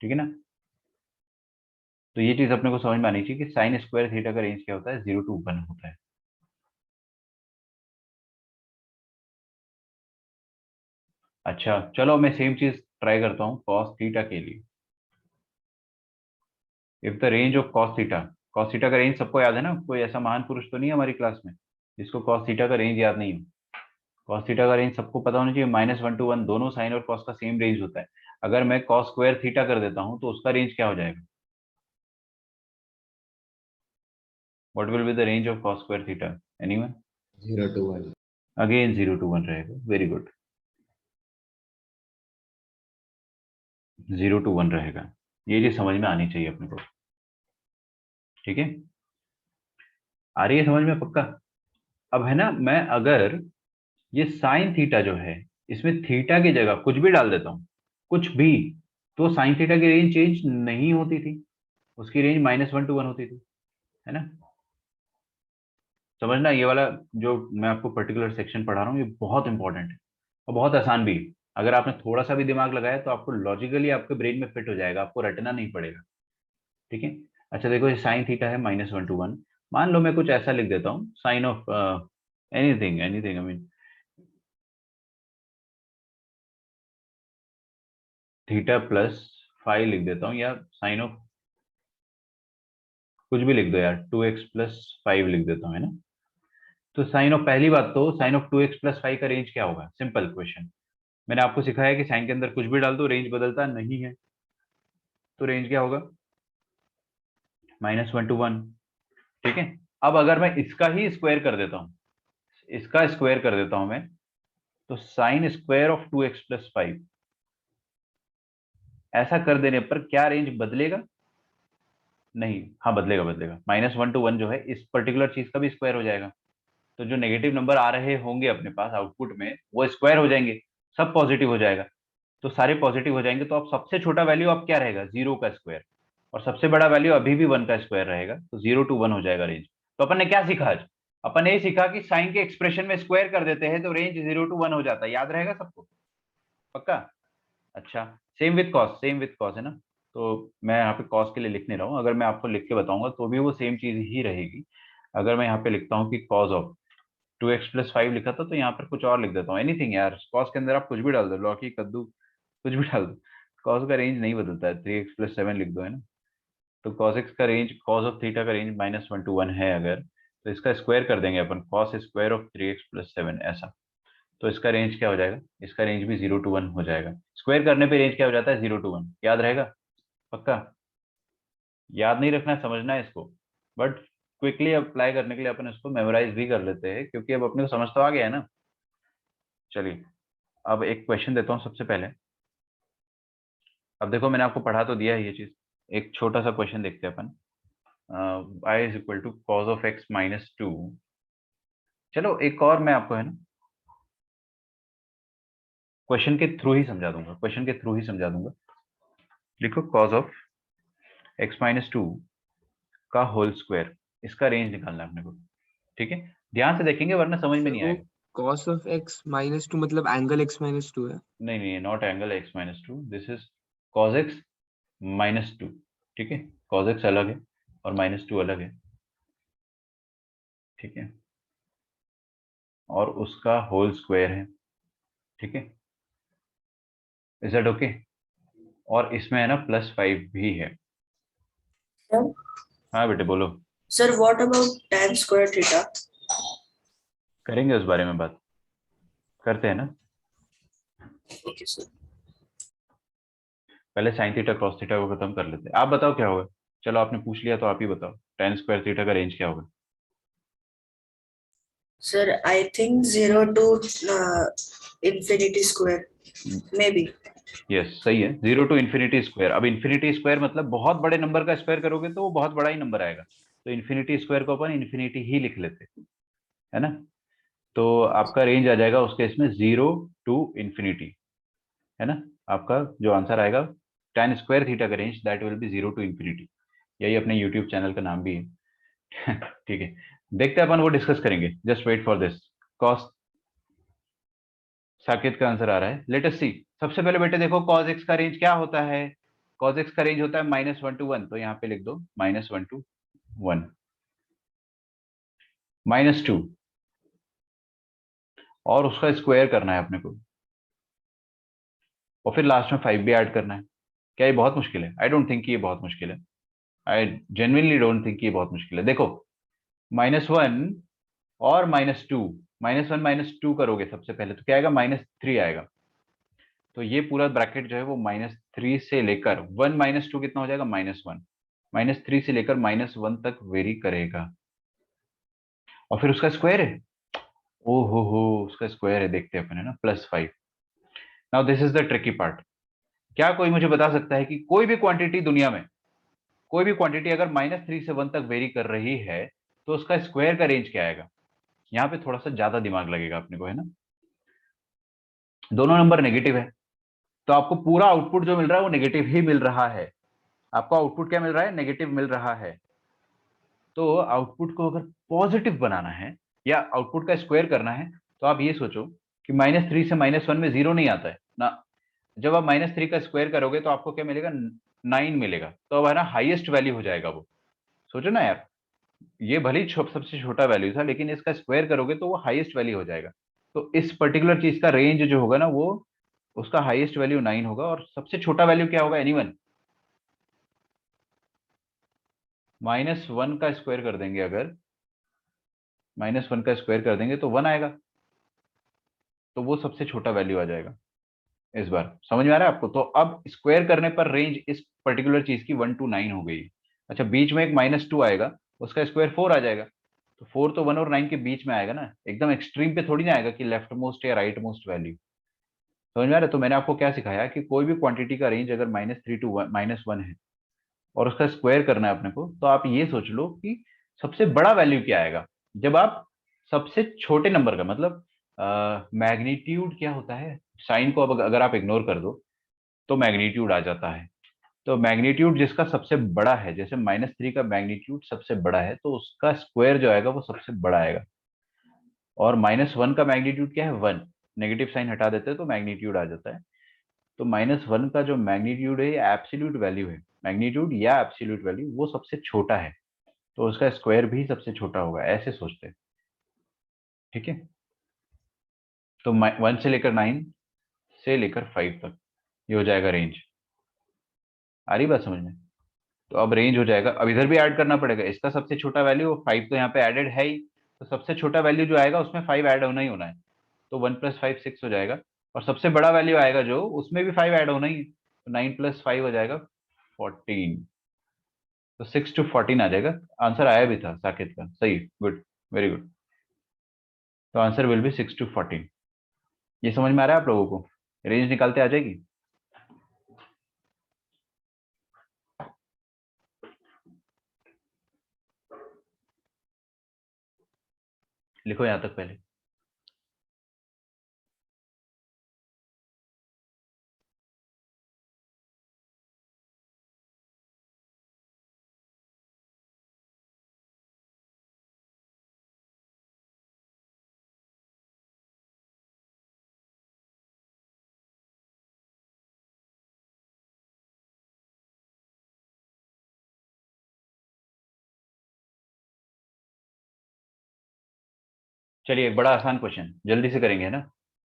ठीक है ना। तो ये चीज अपने को समझ में आनी चाहिए कि साइन स्क्वायर थीटा का रेंज क्या होता है, 0 to 1 होता है। अच्छा चलो, मैं सेम चीज ट्राई करता हूँ कॉस थीटा के लिए। If the range of cos theta, cos theta का रेंज सबको याद है ना? कोई ऐसा महान पुरुष तो नहीं है हमारी क्लास में जिसको कॉस थीटा का रेंज याद नहीं हो। कॉस थीटा का रेंज सबको पता होना चाहिए, -1 to 1 दोनों साइन और कॉस का सेम रेंज होता है। अगर मैं कॉस स्क्वायर थीटा कर देता हूं तो उसका रेंज क्या हो जाएगा? What will be the range of cos square theta? Anyone? 0 to 1. Again 0 to 1 रहेगा। वेरी गुड, 0 to 1 रहेगा। ये चीज समझ में आनी चाहिए अपने को, ठीक है? आ रही है समझ में पक्का? अब है ना, मैं अगर ये साइन थीटा जो है, इसमें थीटा की जगह कुछ भी डाल देता हूँ, कुछ भी, तो साइन थीटा की रेंज चेंज नहीं होती थी, उसकी रेंज -1 to 1 होती थी, है ना? समझना, ये वाला जो मैं आपको पर्टिकुलर सेक्शन पढ़ा रहा हूँ, ये बहुत इंपॉर्टेंट है और बहुत आसान भी है। अगर आपने थोड़ा सा भी दिमाग लगाया तो आपको लॉजिकली आपके ब्रेन में फिट हो जाएगा, आपको रटना नहीं पड़ेगा, ठीक है? अच्छा देखो, ये साइन थीटा है -1 to 1। मान लो मैं कुछ ऐसा लिख देता हूँ, sine of anything anything, I mean theta plus five लिख देता हूँ, या साइन ऑफ कुछ भी लिख दो यार, 2x प्लस 5 लिख देता हूँ, है ना? तो साइन ऑफ, पहली बात तो साइन ऑफ 2x प्लस 5 का रेंज क्या होगा? सिंपल क्वेश्चन, मैंने आपको सिखाया कि साइन के अंदर कुछ भी डाल दो, रेंज बदलता नहीं है, तो रेंज क्या होगा? -1 to 1, ठीक है? अब अगर मैं इसका ही स्क्वायर कर देता हूँ, इसका स्क्वायर कर देता हूं मैं, तो sine square of 2x plus 5, ऐसा कर देने पर क्या रेंज बदलेगा? नहीं, हाँ बदलेगा, बदलेगा। -1 to 1 जो है, इस पर्टिकुलर चीज का भी स्क्वायर हो जाएगा, तो जो नेगेटिव नंबर आ रहे होंगे अपने पास आउटपुट में, वो स्क्वायर हो जाएंगे, सब पॉजिटिव हो जाएगा। तो सारे पॉजिटिव हो जाएंगे, तो अब सबसे छोटा वैल्यू अब क्या रहेगा? 0 का स्क्वायर, और सबसे बड़ा वैल्यू अभी भी 1 का स्क्वायर रहेगा, तो 0 to 1 हो जाएगा रेंज। तो अपन ने क्या सीखा आज? अपन ने ये सीखा कि साइन के एक्सप्रेशन में स्क्वायर कर देते हैं तो रेंज 0 to 1 हो जाता है। याद रहेगा सबको? पक्का? अच्छा, same with cos, same with cos, है ना? तो मैं यहाँ पे कॉस के लिए लिख नहीं रहा हूँ, अगर मैं आपको लिख के बताऊंगा तो भी वो सेम चीज ही रहेगी। अगर मैं यहाँ पे लिखता हूँ कि कॉस ऑफ 2x प्लस 5 लिखा था, तो यहाँ पर कुछ और लिख देता हूँ, एनीथिंग यार, कॉस के अंदर आप कुछ भी डाल दो, लौकी कद्दू कुछ भी डाल दो, कॉस का रेंज नहीं बदलता है, 3x प्लस 7 लिख दो, है ना? तो कॉस एक्स का रेंज, कॉस ऑफ थीटा का रेंज -1 to 1 है अगर, तो इसका स्क्वायर कर देंगे अपन, cos square of 3x plus 7 ऐसा, तो इसका रेंज क्या हो जाएगा? इसका रेंज भी 0 to 1 हो जाएगा। स्क्वायर करने पे रेंज क्या हो जाता है? 0 to 1। याद रहेगा? पक्का? याद नहीं रखना, समझना है इसको, बट क्विकली अप्लाई करने के लिए अपन इसको मेमोराइज भी कर लेते हैं, क्योंकि अब अपने को समझ तो आ गया है ना। चलिए, अब एक क्वेश्चन देता हूँ सबसे पहले। अब देखो, मैंने आपको पढ़ा तो दिया है ये चीज, एक छोटा सा क्वेश्चन देखते हैं अपन। y is equal to cos of x -2। चलो एक और मैं आपको, है ना, क्वेश्चन के थ्रू ही समझा दूंगा, क्वेश्चन के थ्रू ही समझा दूंगा। देखो, कॉस ऑफ x -2 का होल स्क्वायर, इसका रेंज निकालना है अपने को, ठीक है? ध्यान से देखेंगे वरना समझ में सर नहीं वो आएगा। cos of x -2 मतलब एंगल x -2 है। नहीं नहीं, naught angle x -2, this is cos x -2, ठीक है? cos x अलग है और -2 अलग है, ठीक है? और उसका होल स्क्वायर है, ठीक है? Is that okay? और इसमें है ना +5 भी है। Sir, हाँ बेटे बोलो। sir, what about tan square theta? करेंगे उस बारे में बात, करते हैं ना। Okay, sir. पहले साइन थीटा कॉस थीटा को खत्म कर लेते हैं। आप बताओ क्या होगा? चलो आपने पूछ लिया तो आप ही बताओ, tan स्क्वायर थीटा का रेंज क्या होगा? Sir, I think 0 to infinity square, maybe. Yes, सही है, 0 to इन्फिनिटी स्क्वायर। अब इन्फिनिटी स्क्वायर मतलब बहुत बड़े नंबर का स्क्वायर करोगे तो वो बहुत बड़ा ही नंबर आएगा, तो इन्फिनिटी स्क्वायर को अपन इन्फिनिटी ही लिख लेते, है ना? तो आपका रेंज आ जाएगा उसके इसमें 0 to इन्फिनिटी, है ना? आपका जो आंसर आएगा, tan स्क्वायर थीटा का range that will B 0 to infinity. यही अपने यूट्यूब चैनल का नाम भी है। ठीक है, देखते हैं अपन, वो डिस्कस करेंगे, just wait for this. Cause, Saket का आंसर आ रहा है, लेट अस सी। सबसे पहले बेटे देखो, cos x का रेंज क्या होता है? cos x का रेंज होता है -1 to 1, तो यहाँ पे लिख दो -1 to 1, -2, और उसका स्क्वायर करना है अपने को, और फिर लास्ट में 5 भी ऐड करना है। क्या ये बहुत मुश्किल है? आई डोंट थिंक ये बहुत मुश्किल है, आई जेन्युइनली डोंट थिंक ये बहुत मुश्किल है। देखो, -1 और -2, -1 -2 करोगे सबसे पहले तो क्या आएगा? -3 आएगा। तो ये पूरा ब्रैकेट जो है वो -3 से लेकर 1 -2 कितना हो जाएगा? -1, -3 से लेकर -1 तक वेरी करेगा, और फिर उसका स्क्वायर है, ओ हो उसका स्क्वायर है, देखते हैं अपन, है ना, +5। Now this is the tricky part. क्या कोई मुझे बता सकता है कि कोई भी क्वांटिटी दुनिया में, कोई भी क्वांटिटी अगर -3 से 1 तक वेरी कर रही है तो उसका स्क्वायर का रेंज क्या आएगा? यहाँ पे थोड़ा सा ज्यादा दिमाग लगेगा अपने को, है ना। दोनों नंबर नेगेटिव है, तो आपको पूरा आउटपुट जो मिल रहा है वो नेगेटिव ही मिल रहा है। आपको आउटपुट क्या मिल रहा है? नेगेटिव मिल रहा है। तो आउटपुट को अगर पॉजिटिव बनाना है या आउटपुट का स्क्वायर करना है, तो आप ये सोचो कि -3 से -1 में 0 नहीं आता है ना। जब आप -3 का स्क्वायर करोगे तो आपको क्या मिलेगा? 9 मिलेगा। तो अब है ना हाईएस्ट वैल्यू हो जाएगा वो। सोचो ना यार, ये भले ही सबसे छोटा वैल्यू था, लेकिन इसका स्क्वायर करोगे तो वो हाईएस्ट वैल्यू हो जाएगा। तो इस पर्टिकुलर चीज का रेंज जो होगा ना, वो उसका हाईएस्ट वैल्यू 9 होगा। और सबसे छोटा वैल्यू क्या होगा? एनीवन? -1 का स्क्वायर कर देंगे, अगर -1 का स्क्वायर कर देंगे तो 1 आएगा, तो वो सबसे छोटा वैल्यू आ जाएगा। इस बार समझ में आ रहा है आपको? तो अब स्क्वायर करने पर रेंज इस पर्टिकुलर चीज की 1 to 9 हो गई। अच्छा, बीच में एक -2 आएगा, उसका स्क्वायर 4 आ जाएगा। तो 4 तो 1 और 9 के बीच में आएगा ना, एकदम एक्सट्रीम पे थोड़ी ना आएगा कि लेफ्ट मोस्ट या राइट मोस्ट वैल्यू। समझ में आ रहा है? तो मैंने आपको क्या सिखाया कि कोई भी क्वांटिटी का रेंज अगर -3 to -1 है और उसका स्क्वायर करना है अपने को, तो आप ये सोच लो कि सबसे बड़ा वैल्यू क्या आएगा। जब आप सबसे छोटे नंबर का मतलब मैग्नीट्यूड क्या होता है, साइन को अब अगर आप इग्नोर कर दो तो मैग्नीट्यूड आ जाता है। तो मैग्नीट्यूड जिसका सबसे बड़ा है, जैसे -3 का मैग्नीट्यूड सबसे बड़ा है, तो उसका स्क्वायर जो आएगा वो सबसे बड़ा आएगा। और -1 का मैग्नीट्यूड क्या है? 1। नेगेटिव साइन हटा देते हैं तो मैग्नीट्यूड आ जाता है। तो -1 का जो मैग्नीट्यूड है, ये एब्सोल्यूट वैल्यू है। मैग्नीट्यूड या एब्सोल्यूट वैल्यू वो सबसे छोटा है, तो उसका स्क्वायर भी सबसे छोटा होगा, ऐसे सोचते हैं। ठीक है, तो 1 से लेकर 9 से लेकर 5 तक ये हो जाएगा रेंज। आ रही बात समझ में? तो अब रेंज हो जाएगा। अब इधर भी ऐड करना पड़ेगा, इसका सबसे छोटा वैल्यू 5 तो यहाँ पे एडेड है ही, तो सबसे छोटा वैल्यू जो आएगा उसमें 5 ऐड होना ही होना है। तो 1 + 5 6 हो जाएगा। और सबसे बड़ा वैल्यू आएगा जो, उसमें भी 5 ऐड होना ही है, तो 9 + 5 हो जाएगा 14। तो 6 to 14 आ जाएगा। आंसर आया भी था साकेत का, सही, गुड, वेरी गुड। तो आंसर विल बी 6 to 14। ये समझ में आ रहा है आप लोगों को? रेंज निकालते आ जाएगी। लिखो यहां तक पहले। चलिए, एक बड़ा आसान क्वेश्चन जल्दी से करेंगे, है ना,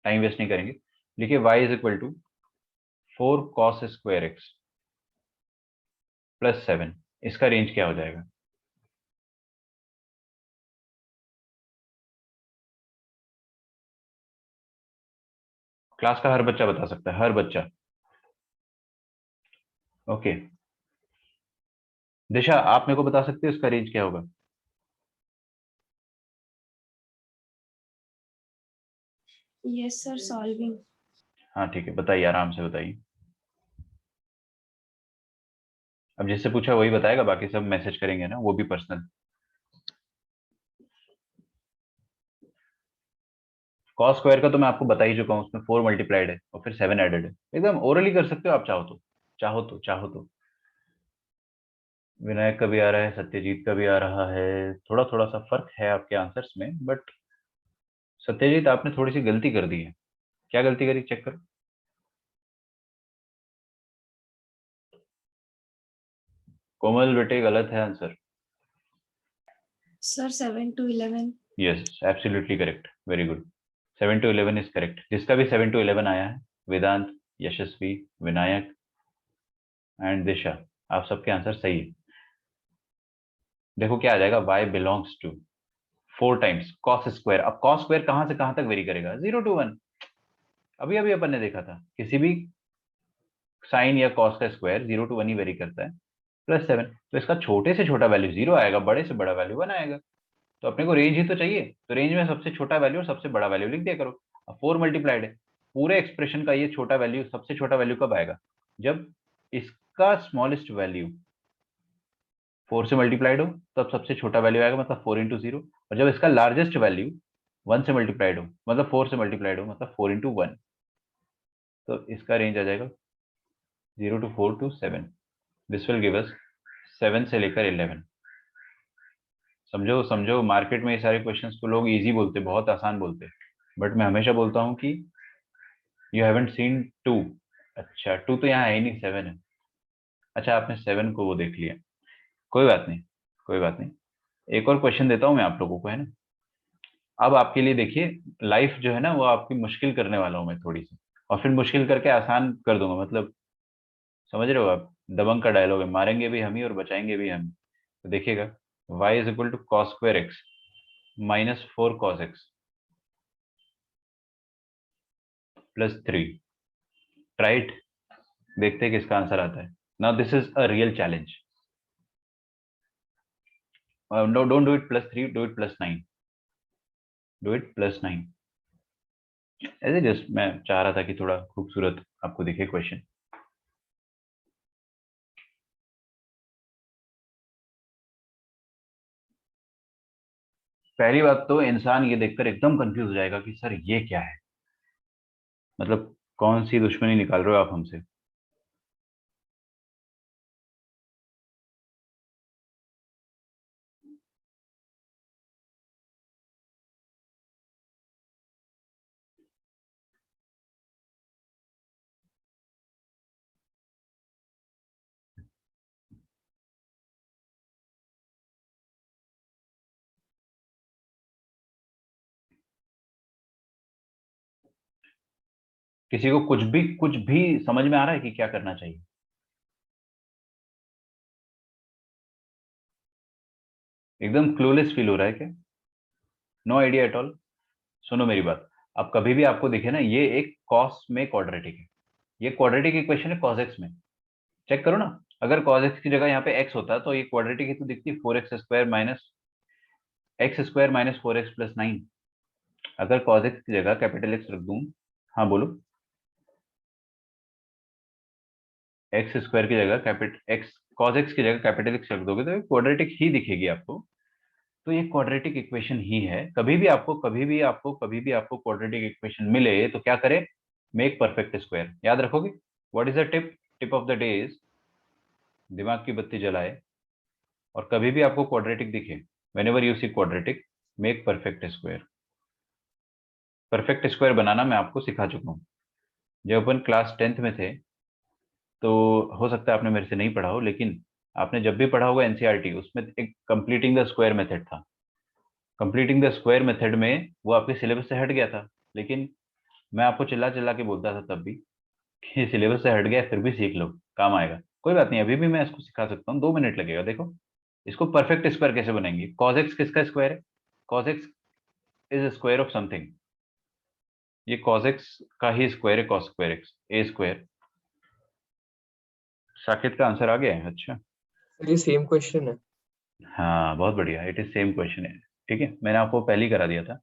टाइम वेस्ट नहीं करेंगे। लिखिए y is equal to 4 cos² x +7, इसका रेंज क्या हो जाएगा? क्लास का हर बच्चा बता सकता है, हर बच्चा। ओके, दिशा आप मेरे को बता सकते हो इसका रेंज क्या होगा? Yes, sir, solving. हाँ ठीक है, बताइए, आराम से बताइए। अब जिससे पूछा वही बताएगा, बाकी सब मैसेज करेंगे ना, वो भी पर्सनल। कॉस स्क्वायर का तो मैं आपको बता ही चुका हूँ, उसमें 4 मल्टीप्लाइड है और फिर 7 एडेड है। एकदम ओरली कर सकते हो आप, चाहो तो, चाहो तो। विनायक का भी आ रहा है, सत्यजीत का भी आ रहा है। थोड़ा थोड़ा सा फर्क है आपके आंसर्स में, बट सत्यजीत आपने थोड़ी सी गलती कर दी है। क्या गलती करी, चेक करो। कोमल बेटे, गलत है answer. Sir, 7 to 11. Yes, absolutely correct, very good. 7 to 11 is correct. जिसका भी 7 to 11 आया है, वेदांत, यशस्वी, विनायक एंड दिशा, आप सबके आंसर सही है। देखो क्या आ जाएगा, y belongs to 4 times cos square. अब cos स्क्वायर कहां से कहां तक वेरी करेगा? 0 to 1। अभी अभी अपन ने देखा था, किसी भी साइन या cos का स्क्वायर 0 to 1 ही वेरी करता है, +7। तो इसका छोटे से छोटा वैल्यू 0 आएगा, बड़े से बड़ा वैल्यू 1 आएगा। तो अपने को रेंज ही तो चाहिए, तो रेंज में सबसे छोटा वैल्यू और सबसे बड़ा वैल्यू लिख दिया करो। अब 4 मल्टीप्लाइड है, पूरे एक्सप्रेशन का ये छोटा वैल्यू, सबसे छोटा वैल्यू कब आएगा, जब इसका स्मॉलेस्ट वैल्यू 4 से मल्टीप्लाइड हो, तब सबसे छोटा वैल्यू आएगा, मतलब 4 इंटू 0। और जब इसका लार्जेस्ट वैल्यू 1 से मल्टीप्लाइड हो, मतलब 4 से मल्टीप्लाइड हो, मतलब 4 इंटू 1, तो इसका रेंज आ जाएगा 0 to 4 to 7। This will give us 7 से लेकर 11। समझो समझो, मार्केट में ये सारे क्वेश्चंस को लोग इजी बोलते, बहुत आसान बोलते, बट मैं हमेशा बोलता हूँ कि यू हैवंट सीन 2। अच्छा 2 तो यहाँ है ही नहीं, 7 है। अच्छा आपने 7 को वो देख लिया, कोई बात नहीं, कोई बात नहीं। एक और क्वेश्चन देता हूँ मैं आप लोगों को, है ना। अब आपके लिए देखिए, लाइफ जो है ना वो आपकी मुश्किल करने वाला हूँ मैं थोड़ी सी, और फिर मुश्किल करके आसान कर दूंगा, मतलब समझ रहे हो आप, दबंग का डायलॉग है, मारेंगे भी हम ही और बचाएंगे भी हम ही। तो देखिएगा, y is equal to cos square X minus 4 cos X plus 3, right. देखते हैं किसका आंसर आता है। Now this is a real challenge. No, don't do it plus 3, do it plus 9, do it plus 9। ऐसे जस्ट मैं चाह रहा था कि थोड़ा खूबसूरत आपको दिखे क्वेश्चन। पहली बात तो इंसान ये देखकर एकदम कंफ्यूज हो जाएगा कि सर ये क्या है, मतलब कौन सी दुश्मनी निकाल रहे हो आप हमसे। किसी को कुछ भी समझ में आ रहा है कि क्या करना चाहिए। एकदम क्लूलेस फील हो रहा है क्या, नो आइडिया एट ऑल। सुनो मेरी बात, अब कभी भी आपको दिखे ना, ये एक कॉस में क्वाड्रेटिक है, ये क्वाड्रेटिक इक्वेशन है कॉस एक्स में, चेक करो ना। अगर कॉस एक्स की जगह यहाँ पे एक्स होता तो ये क्वाड्रेटिक ही तो दिखती, 4x square minus x square minus 4x plus 9। अगर कॉस एक्स की जगह कैपिटल एक्स रख दूं, हाँ बोलो, एक्स स्क्वायर की जगह कैपिटल एक्स, कॉस एक्स की जगह कैपिटल एक्स रख दोगे तो ये क्वाड्रेटिक ही दिखेगी आपको। तो ये क्वाड्रेटिक इक्वेशन ही है। कभी भी आपको क्वाड्रेटिक इक्वेशन मिले तो क्या करें, मेक परफेक्ट स्क्वायर। याद रखोगे, what is the tip of the day is, दिमाग की बत्ती जलाए, और कभी भी आपको क्वाड्रेटिक दिखे, whenever you see quadratic, make perfect square. Perfect square बनाना मैं आपको सिखा चुका हूँ, जब अपन क्लास 10th में थे। तो हो सकता है आपने मेरे से नहीं पढ़ा हो, लेकिन आपने जब भी पढ़ा होगा एनसीईआरटी, उसमें एक कंप्लीटिंग द स्क्वायर मेथड था। कंप्लीटिंग द स्क्वायर मेथड में वो आपके सिलेबस से हट गया था, लेकिन मैं आपको चिल्ला चिल्ला के बोलता था तब भी कि सिलेबस से हट गया फिर भी सीख लो, काम आएगा। कोई बात नहीं, अभी भी मैं इसको सिखा सकता हूँ, 2 मिनट लगेगा। देखो इसको परफेक्ट स्क्वायर कैसे बनाएंगे। कॉस एक्स किसका स्क्वायर है, cos x is square of something, ये कॉस एक्स का ही स्क्वायर है, कॉस स्क्वायर एक्स ए स्क्वायर। साकेत का आंसर आ गया है, अच्छा। सर ये सेम क्वेश्चन है। हाँ बहुत बढ़िया, इट इज सेम क्वेश्चन है, ठीक है, मैंने आपको पहले ही करा दिया था।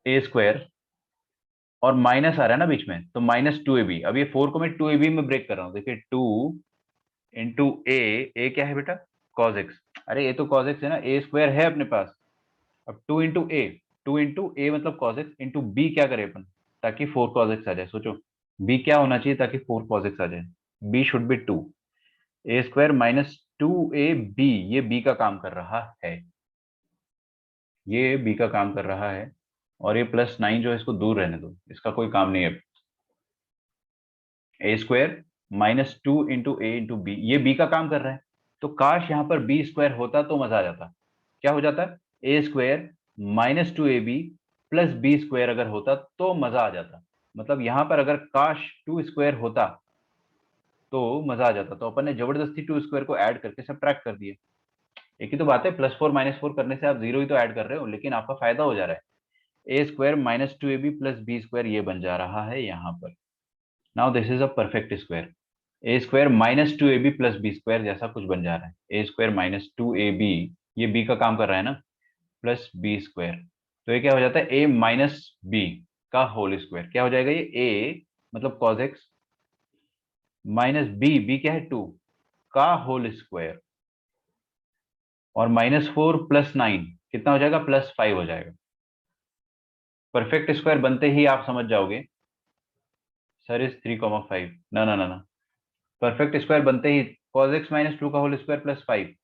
ए स्क्वायर और माइनस आ रहा है ना बीच में, तो -2ab। अब ये 4 को मैं 2ab में ब्रेक कर रहा हूँ, देखिए 2 इंटू ए क्या है बेटा, कॉस एक्स। अरे ये तो कॉस एक्स है ना, ए स्क्वायर है अपने पास। अब 2 इंटू ए मतलब कॉस एक्स, इंटू बी क्या करे अपन, ताकि 4 कॉस एक्स आ जाए। सोचो बी क्या होना चाहिए ताकि 4 कॉस एक्स आ जाए, B should be 2। A square -2ab, ये बी का काम कर रहा है, ये बी का काम कर रहा है। और ये +9 जो है इसको दूर रहने दो, इसका कोई काम नहीं है। A square -2 into A into B, ये बी का काम कर रहा है। तो काश यहाँ पर बी स्क्वायर होता तो मजा आ जाता। क्या हो जाता, A square -2ab plus B square अगर होता तो मजा आ जाता। मतलब यहाँ पर अगर काश 2 स्क्वायर होता तो मजा आ जाता, तो अपन ने जबरदस्ती 2 स्क्वायर को ऐड करके सब्ट्रैक्ट कर दिया। एक ही तो बात है, +4 -4 करने से आप 0 ही तो ऐड कर रहे हो, लेकिन आपका फायदा हो जा रहा है। A square -2ab plus B square ये बन जा रहा है यहाँ पर। Now this is a perfect square. A square -2ab plus B square जैसा कुछ बन जा रहा है। ए स्क्वायर -2ab, ये बी का काम कर रहा है ना, प्लस बी स्क्वायर। तो ये क्या हो जाता है, ए माइनस बी का होल स्क्वायर। क्या हो जाएगा ये, ए मतलब cos X minus B, B क्या है 2 का होल स्क्वायर, और -4 + 9 कितना हो जाएगा, +5 हो जाएगा। परफेक्ट स्क्वायर बनते ही आप समझ जाओगे सर इज 3,5। ना ना ना ना, परफेक्ट स्क्वायर बनते ही cos x - 2 का होल स्क्वायर +5।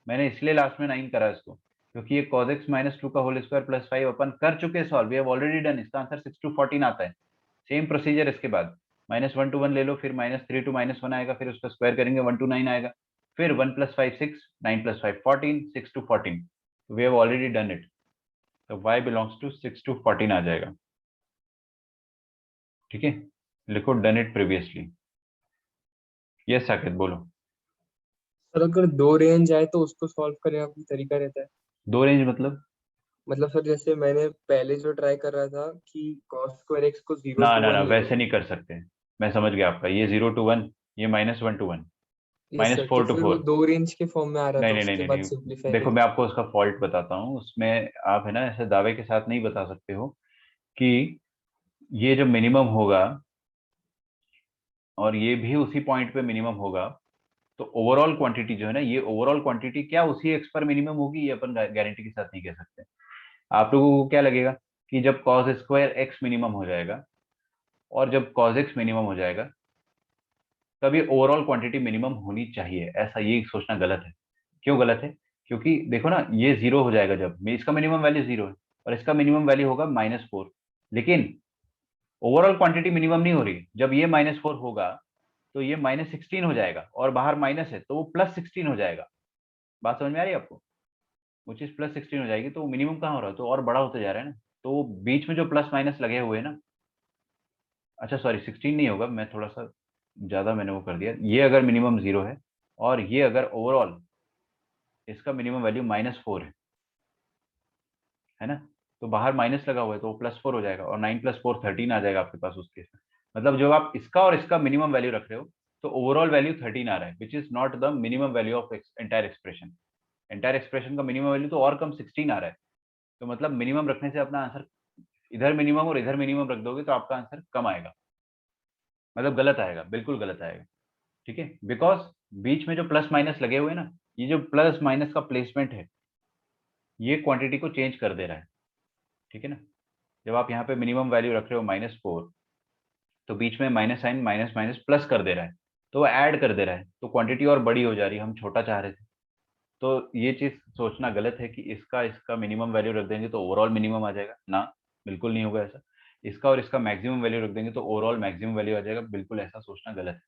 मैंने इसलिए लास्ट में 9 करा इसको, क्योंकि ये cos x - 2 का होल स्क्वायर +5 अपन कर चुके solve, we have already done. इसका आंसर 6 to 14 आता है। सेम प्रोसीजर इसके बाद -1 to 1 ले लो, फिर -3 to -1 आएगा, फिर उसका स्क्वायर करेंगे 1 to 9 आएगा, फिर 1 + 5 6, 9 + 5 14, 6 to 14। We have already done it, तो y बिलोंग्स टू 6 to 14 आ जाएगा। ठीक है, लिखो done it previously. Yes Saket बोलो। सर अगर दो रेंज आए तो उसको सॉल्व करने का कोई तरीका रहता है? दो रेंज मतलब सर जैसे मैंने पहले जो ट्राई कर रहा था कि cos स्क्वायर x को 0 ना to ना ना, 1 ले वैसे लो। नहीं कर सकते। मैं समझ गया आपका, ये 0 to 1, ये -1 to 1, यस सर, तो -4 to फिर वो 4। दो रेंज के फॉर्म में आ रहा नहीं था, नहीं नहीं उसके नहीं बाद नहीं, सिंपलीफाई देखो करके। मैं आपको उसका फॉल्ट बताता हूँ। उसमें आप है ना ऐसे दावे के साथ नहीं बता सकते हो कि ये जो मिनिमम होगा और ये भी उसी पॉइंट पे मिनिमम होगा, तो ओवरऑल क्वांटिटी जो है ना, ये ओवरऑल क्वांटिटी क्या उसी एक्स पर मिनिमम होगी, ये अपन गारंटी के साथ नहीं कह सकते। आप लोगों को क्या लगेगा कि जब कॉस स्क्वायर एक्स मिनिमम हो जाएगा और जब कॉस एक्स मिनिमम हो जाएगा, तब ये ओवरऑल क्वांटिटी मिनिमम होनी चाहिए, ऐसा ये सोचना गलत है। क्यों गलत है, क्योंकि देखो ना ये 0 हो जाएगा जब इसका मिनिमम वैल्यू 0 है और इसका मिनिमम वैल्यू होगा -4, लेकिन ओवरऑल क्वांटिटी मिनिमम नहीं हो रही। जब ये -4 होगा तो ये -16 हो जाएगा, और बाहर माइनस है तो वो +16 हो जाएगा। बात समझ में आ रही है आपको, वो चीज +16 हो जाएगी, तो मिनिमम कहाँ हो रहा है, तो और बड़ा होते जा रहा है ना। तो बीच में जो प्लस माइनस लगे हुए हैं ना, अच्छा सॉरी 16 नहीं होगा, मैं थोड़ा सा ज्यादा मैंने वो कर दिया। ये अगर मिनिमम 0 है और ये अगर ओवरऑल इसका मिनिमम वैल्यू -4 है ना, तो बाहर माइनस लगा हुआ है तो वो +4 हो जाएगा, और 9 + 4 13 आ जाएगा आपके पास उस केस में। मतलब जब आप इसका और इसका मिनिमम वैल्यू रख रहे हो तो ओवरऑल वैल्यू 13 आ रहा है, which is not the minimum value of entire expression. Entire expression का मिनिमम वैल्यू तो और कम 16 आ रहा है। तो मतलब मिनिमम रखने से अपना आंसर, इधर मिनिमम और इधर मिनिमम रख दोगे तो आपका आंसर कम आएगा, मतलब गलत आएगा, बिल्कुल गलत आएगा। ठीक है, बिकॉज बीच में जो प्लस माइनस लगे हुए हैं ना, ये जो प्लस माइनस का प्लेसमेंट है ये क्वांटिटी को चेंज कर दे रहा है। ठीक है ना, जब आप यहाँ पे मिनिमम वैल्यू रख रहे हो -4, तो बीच में minus sign minus minus plus कर दे रहा है, तो वो ऐड कर दे रहा है, तो क्वांटिटी और बड़ी हो जा रही है, हम छोटा चाह रहे थे। तो ये चीज सोचना गलत है कि इसका इसका मिनिमम वैल्यू रख देंगे तो ओवरऑल मिनिमम आ जाएगा ना, बिल्कुल नहीं होगा ऐसा। इसका और इसका मैक्सिमम वैल्यू रख देंगे तो ओवरऑल मैक्सिमम वैल्यू आ जाएगा, बिल्कुल ऐसा सोचना गलत है।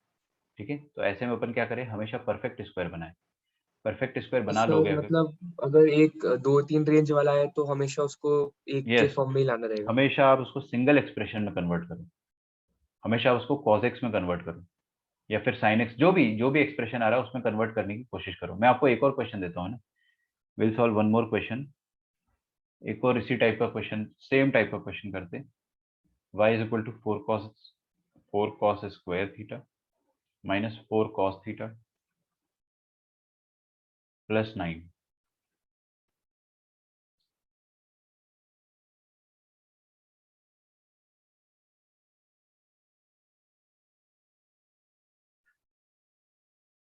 ठीक है, तो ऐसे में अपन क्या करें, हमेशा परफेक्ट स्क्वायर बनाए। परफेक्ट स्क्वायर बना सर लोगे अगर, मतलब अगर एक दो तीन रेंज वाला है तो हमेशा उसको एक के यस, फॉर्म में ही लाना रहेगा? हमेशा आप उसको सिंगल एक्सप्रेशन में कन्वर्ट करो, हमेशा उसको cos x में कन्वर्ट करो, या फिर sin x, जो भी एक्सप्रेशन आ रहा है उसमें कन्वर्ट करने की कोशिश करो। मैं आपको एक और क्वेश्चन देता हूँ ना, will solve one more question. एक और इसी टाइप का क्वेश्चन, सेम टाइप का क्वेश्चन करते हैं। y = 4 cos square theta -4 cos theta +9।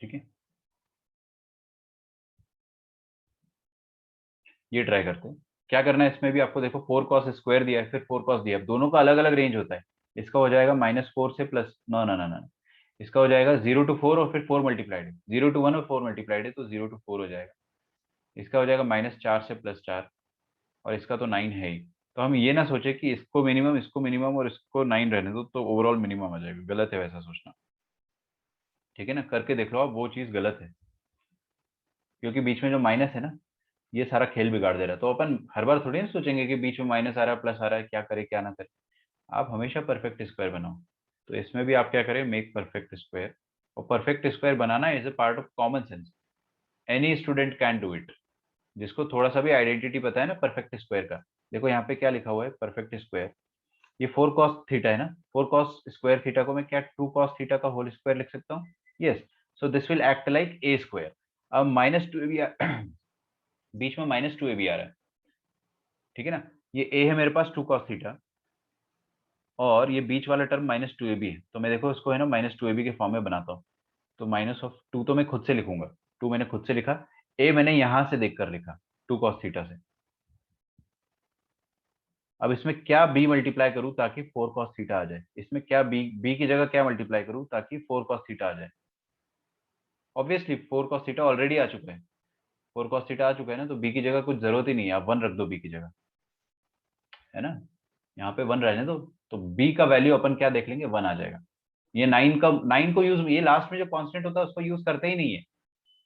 ठीक है, ये ट्राई करते हैं। क्या करना है इसमें भी आपको, देखो 4 cos स्क्वायर दिया है, फिर 4 cos दिया है, दोनों का अलग अलग रेंज होता है। इसका हो जाएगा -4 से प्लस, ना ना ना ना, इसका हो जाएगा 0 to 4 और फिर 4 मल्टीप्लाइड है, 0 to 1 और 4 मल्टीप्लाइड है तो 0 to 4 हो जाएगा। इसका हो जाएगा -4 से +4, और इसका तो 9 है ही। तो हम ये ना सोचे कि इसको मिनिमम और इसको 9 रहने दो तो ओवरऑल मिनिमम आ जाएगा, गलत है वैसा सोचना। ठीक है ना, करके देख लो आप, वो चीज गलत है, क्योंकि बीच में जो माइनस है ना, ये सारा खेल बिगाड़ दे रहा है। तो अपन हर बार थोड़ी ना सोचेंगे कि बीच में माइनस आ रहा है प्लस आ रहा है, क्या करे क्या ना करे। आप हमेशा परफेक्ट स्क्वायर बनाओ। तो इसमें भी आप क्या करें, मेक परफेक्ट स्क्वायर। और perfect square banana is a part of common sense, any student can do it, जिसको थोड़ा सा भी आइडेंटिटी पता है ना परफेक्ट स्क्वायर का। देखो यहाँ पे क्या लिखा हुआ है, परफेक्ट स्क्वायर, ये 4 cos थीटा है ना, 4 cos स्क्वायर थीटा को मैं क्या 2 cos थीटा का होल स्क्वायर लिख सकता हूँ। Yes, so this will act like a square. अब -2ab बीच में -2ab आ रहा है, ठीक है ना। ये a है मेरे पास 2 cos थीटा, और ये बीच वाला टर्म -2ab है, तो मैं देखो इसको है ना -2ab के फॉर्म में बनाता हूँ। तो -2 तो मैं खुद से लिखूंगा, 2 मैंने खुद से लिखा, a मैंने यहां से देखकर लिखा 2 cos थीटा से। अब इसमें क्या b मल्टीप्लाई करूं ताकि 4 cos थीटा आ जाए, इसमें क्या b की जगह क्या मल्टीप्लाई करूं ताकि 4 cos थीटा आ जाए। ऑब्वियसली 4 cos थीटा ऑलरेडी आ चुका है, 4 cos थीटा आ चुका है ना, तो b की जगह कुछ जरूरत ही नहीं है, आप 1 रख दो b की जगह, है ना, यहाँ पे 1 रहने दो। तो b का वैल्यू अपन क्या देख लेंगे, 1 आ जाएगा। ये 9 को यूज, ये लास्ट में जो कांस्टेंट होता है उसको यूज करते ही नहीं है,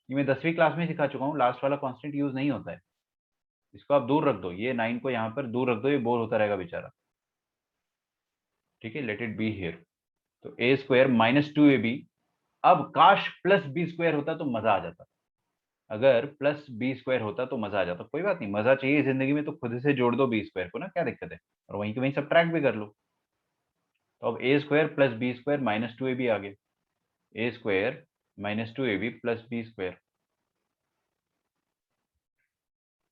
ये मैं 10वीं क्लास में सिखा चुका हूँ, लास्ट वाला कांस्टेंट यूज नहीं होता है, इसको आप दूर रख दो, ये 9 को यहाँ पर दूर रख दो, ये बोर होता रहेगा बेचारा। ठीक है, लेट इट बी हियर। तो a स्क्वायर -2ab, अब काश प्लस बी स्क्वायर होता तो मजा आ जाता, अगर प्लस बी स्क्वायर होता तो मजा आ जाता। कोई बात नहीं, मजा चाहिए जिंदगी में तो खुद से जोड़ दो बी स्क्वायर को ना, क्या दिक्कत है, और वहीं के वहीं सब्ट्रैक्ट भी कर लो। तो अब a square plus B square -2ab आ गया, a square -2ab plus B square,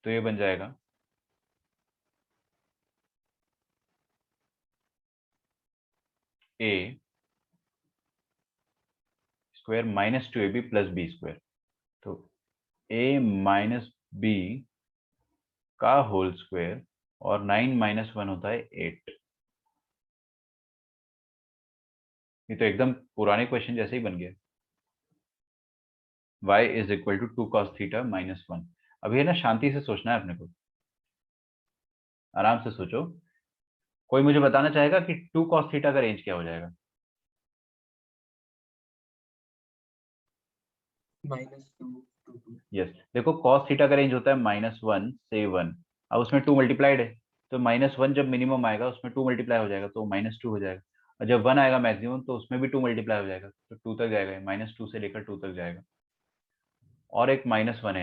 तो ये बन जाएगा a square -2ab plus B square, तो a माइनस बी का होल स्क्वायर, और 9 - 1 होता है 8। ये तो एकदम पुराने क्वेश्चन जैसे ही बन गया। y is equal to 2 cos theta -1। अभी है ना, शांति से सोचना है अपने को, आराम से सोचो। कोई मुझे बताना चाहेगा कि 2 cos थीटा का रेंज क्या हो जाएगा? -2 यस, देखो cos थीटा का रेंज होता है -1 से 1, अब उसमें 2 मल्टीप्लाइड है, तो -1 जब मिनिमम आएगा उसमें 2 मल्टीप्लाई हो जाएगा तो -2 हो जाएगा, और जब 1 आएगा मैक्सिमम तो उसमें भी 2 मल्टीप्लाई हो जाएगा, तो 2 तक जाएगा, -2 से लेकर 2 तक जाएगा। और एक -1 है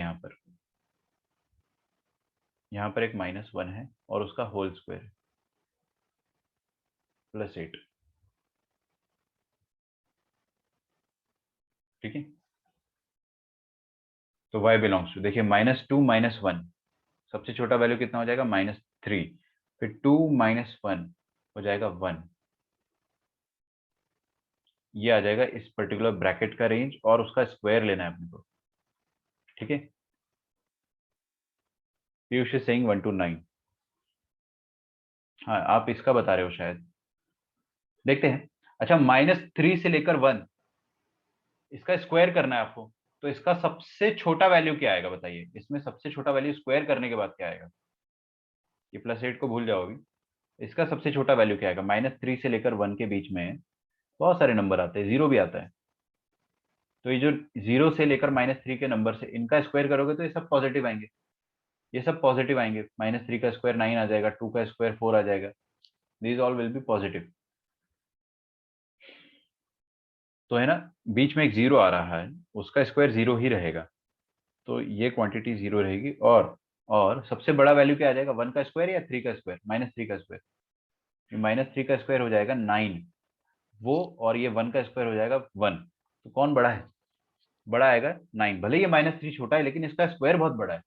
यहाँ पर एक -1 है, और उसका होल स्क्वायर है +8। ठीक है, तो y बिलोंग्स टू, देखिए -2 - 1, सबसे छोटा वैल्यू कितना हो जाएगा, -3, फिर 2 - 1 हो जाएगा 1, ये आ जाएगा इस पर्टिकुलर ब्रैकेट का रेंज, और उसका स्क्वायर लेना है अपने को। ठीक है, पीयूष इज सेइंग 1 to 9। हाँ, आप इसका बता रहे हो शायद, देखते हैं। अच्छा, -3 से लेकर 1, इसका स्क्वायर करना है आपको, तो इसका सबसे छोटा वैल्यू क्या आएगा बताइए, इसमें सबसे छोटा वैल्यू स्क्वायर करने के बाद क्या आएगा? ये +8 को भूल जाओ अभी, इसका सबसे छोटा वैल्यू क्या आएगा? -3 से लेकर 1 के बीच में बहुत सारे नंबर आते हैं, 0 भी आता है, तो ये जो 0 से लेकर -3 के नंबर से इनका स्क्वायर करोगे तो ये सब पॉजिटिव आएंगे, ये सब पॉजिटिव आएंगे, -3 का स्क्वायर 9 आ जाएगा, 2 का स्क्वायर 4 आ जाएगा, these all will be positive. तो है ना, बीच में एक 0 आ रहा है, उसका स्क्वायर 0 ही रहेगा, तो ये क्वांटिटी 0 रहेगी। और सबसे बड़ा वैल्यू क्या आ जाएगा, 1 का स्क्वायर या 3 का स्क्वायर? -3 का स्क्वायर, -3 का स्क्वायर हो जाएगा 9 वो, और ये 1 का स्क्वायर हो जाएगा 1, तो कौन बड़ा है? बड़ा आएगा 9, भले ये -3 छोटा है लेकिन इसका स्क्वायर बहुत बड़ा है,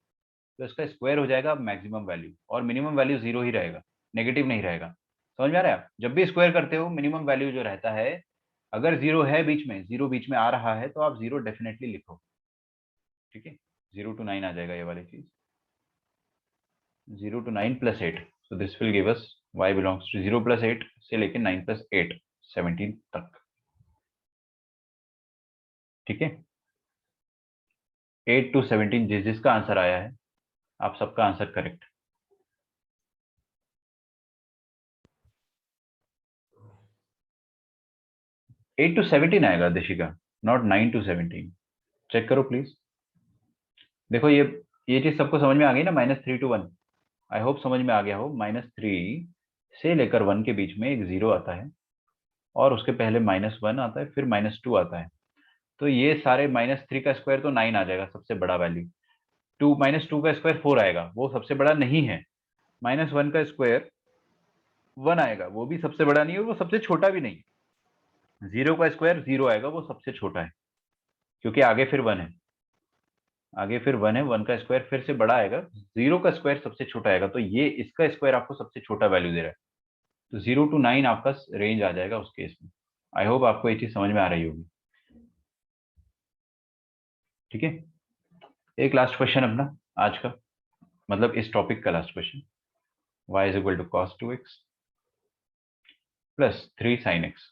तो इसका स्क्वायर हो जाएगा मैक्सिमम वैल्यू, और मिनिमम वैल्यू 0 ही रहेगा, नेगेटिव नहीं रहेगा। समझ में आ रहा है? जब भी स्क्वायर करते हो मिनिमम वैल्यू जो रहता है, अगर 0 है बीच में, 0 बीच में आ रहा है तो आप 0 डेफिनेटली लिखो। ठीक है, 0 to 9 आ जाएगा ये वाली चीज, 0 to 9 + 8, so this will give us y belongs to 0 + 8 से लेके 9 + 8 17 तक। ठीक है, 8 to 17 जिसका आंसर आया है, आप सबका आंसर करेक्ट। एट टू 17 आएगा दिशिका, नॉट 9 to 17, चेक करो प्लीज। देखो ये चीज सबको समझ में आ गई ना, -3 to 1, आई होप समझ में आ गया हो। -3 से लेकर 1 के बीच में एक 0 आता है, और उसके पहले -1 आता है, फिर -2 आता है, तो ये सारे -3 का स्क्वायर तो 9 आ जाएगा सबसे बड़ा वैल्यू, -2 का स्क्वायर 4 आएगा, वो सबसे बड़ा नहीं है, -1 का स्क्वायर 1 आएगा, वो भी सबसे बड़ा नहीं है और वो सबसे छोटा भी नहीं, 0 का स्क्वायर 0 आएगा, वो सबसे छोटा है, क्योंकि आगे फिर 1 है। आगे फिर 1 है, 1 का स्क्वायर फिर से बड़ा आएगा, 0 का स्क्वायर सबसे छोटा आएगा, तो ये इसका स्क्वायर आपको सबसे छोटा वैल्यू दे रहा है, तो 0 to 9 आपका रेंज आ जाएगा उस केस में। आई होप आपको ये चीज समझ में आ रही होगी। ठीक है, एक लास्ट क्वेश्चन अपना आज का, मतलब इस टॉपिक का last question, y is equal to cos 2x plus 3 sin x।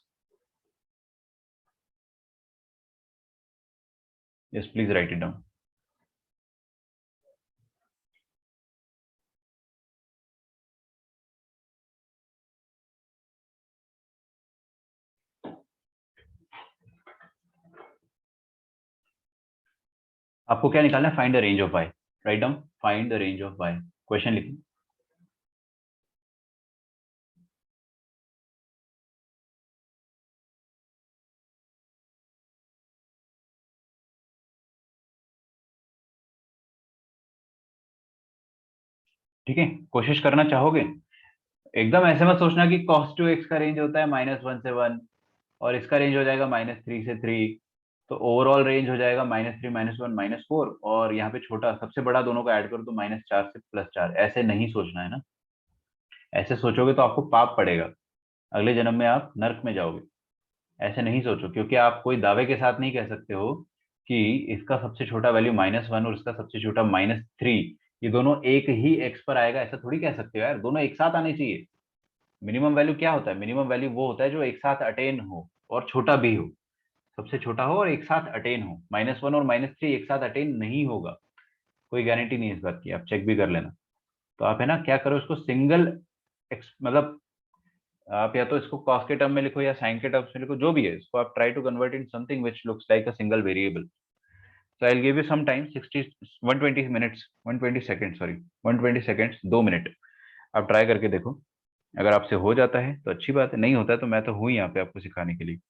Yes, please write it down. आपको क्या निकालना है? Find the range of y। Write down, find the range of y। Question लिखिए। ठीक है, कोशिश करना चाहोगे? एकदम ऐसे मत सोचना कि cos 2x का रेंज होता है -1 से 1 और इसका रेंज हो जाएगा -3 से 3, तो ओवरऑल रेंज हो जाएगा -3 -1 -4, और यहाँ पे छोटा सबसे बड़ा दोनों को ऐड करो तो -4 से +4। ऐसे नहीं सोचना है ना, ऐसे सोचोगे तो आपको पाप पड़ेगा, अगले जन्म में आप नर्क में जाओगे। ऐसे नहीं सोचो, क्योंकि आप कोई दावे के साथ नहीं कह सकते हो कि इसका सबसे छोटा वैल्यू -1 और इसका सबसे छोटा -3, ये दोनों एक ही एक्स पर आएगा, ऐसा थोड़ी कह सकते हो यार, दोनों एक साथ आने चाहिए। मिनिमम वैल्यू क्या होता है? मिनिमम वैल्यू वो होता है जो एक साथ अटेन हो और छोटा भी हो, सबसे छोटा हो और एक साथ अटेन हो। -1 और -3 एक साथ अटेन नहीं होगा, कोई गारंटी नहीं है इस बात की, आप चेक भी कर लेना। तो आप है ना क्या करो, इसको सिंगल मतलब आप या तो इसको कॉस के टर्म में लिखो या साइन के टर्म्स में लिखो, जो भी है, इसको आप try to convert in something which looks like a single variable. So I'll give you some time, 120 minutes, 120 seconds, sorry, 120 seconds, 2 minute. आप ट्राई करके देखो, अगर आपसे हो जाता है तो अच्छी बात है, नहीं होता है तो मैं तो हूँ यहाँ पे आपको सिखाने के लिए।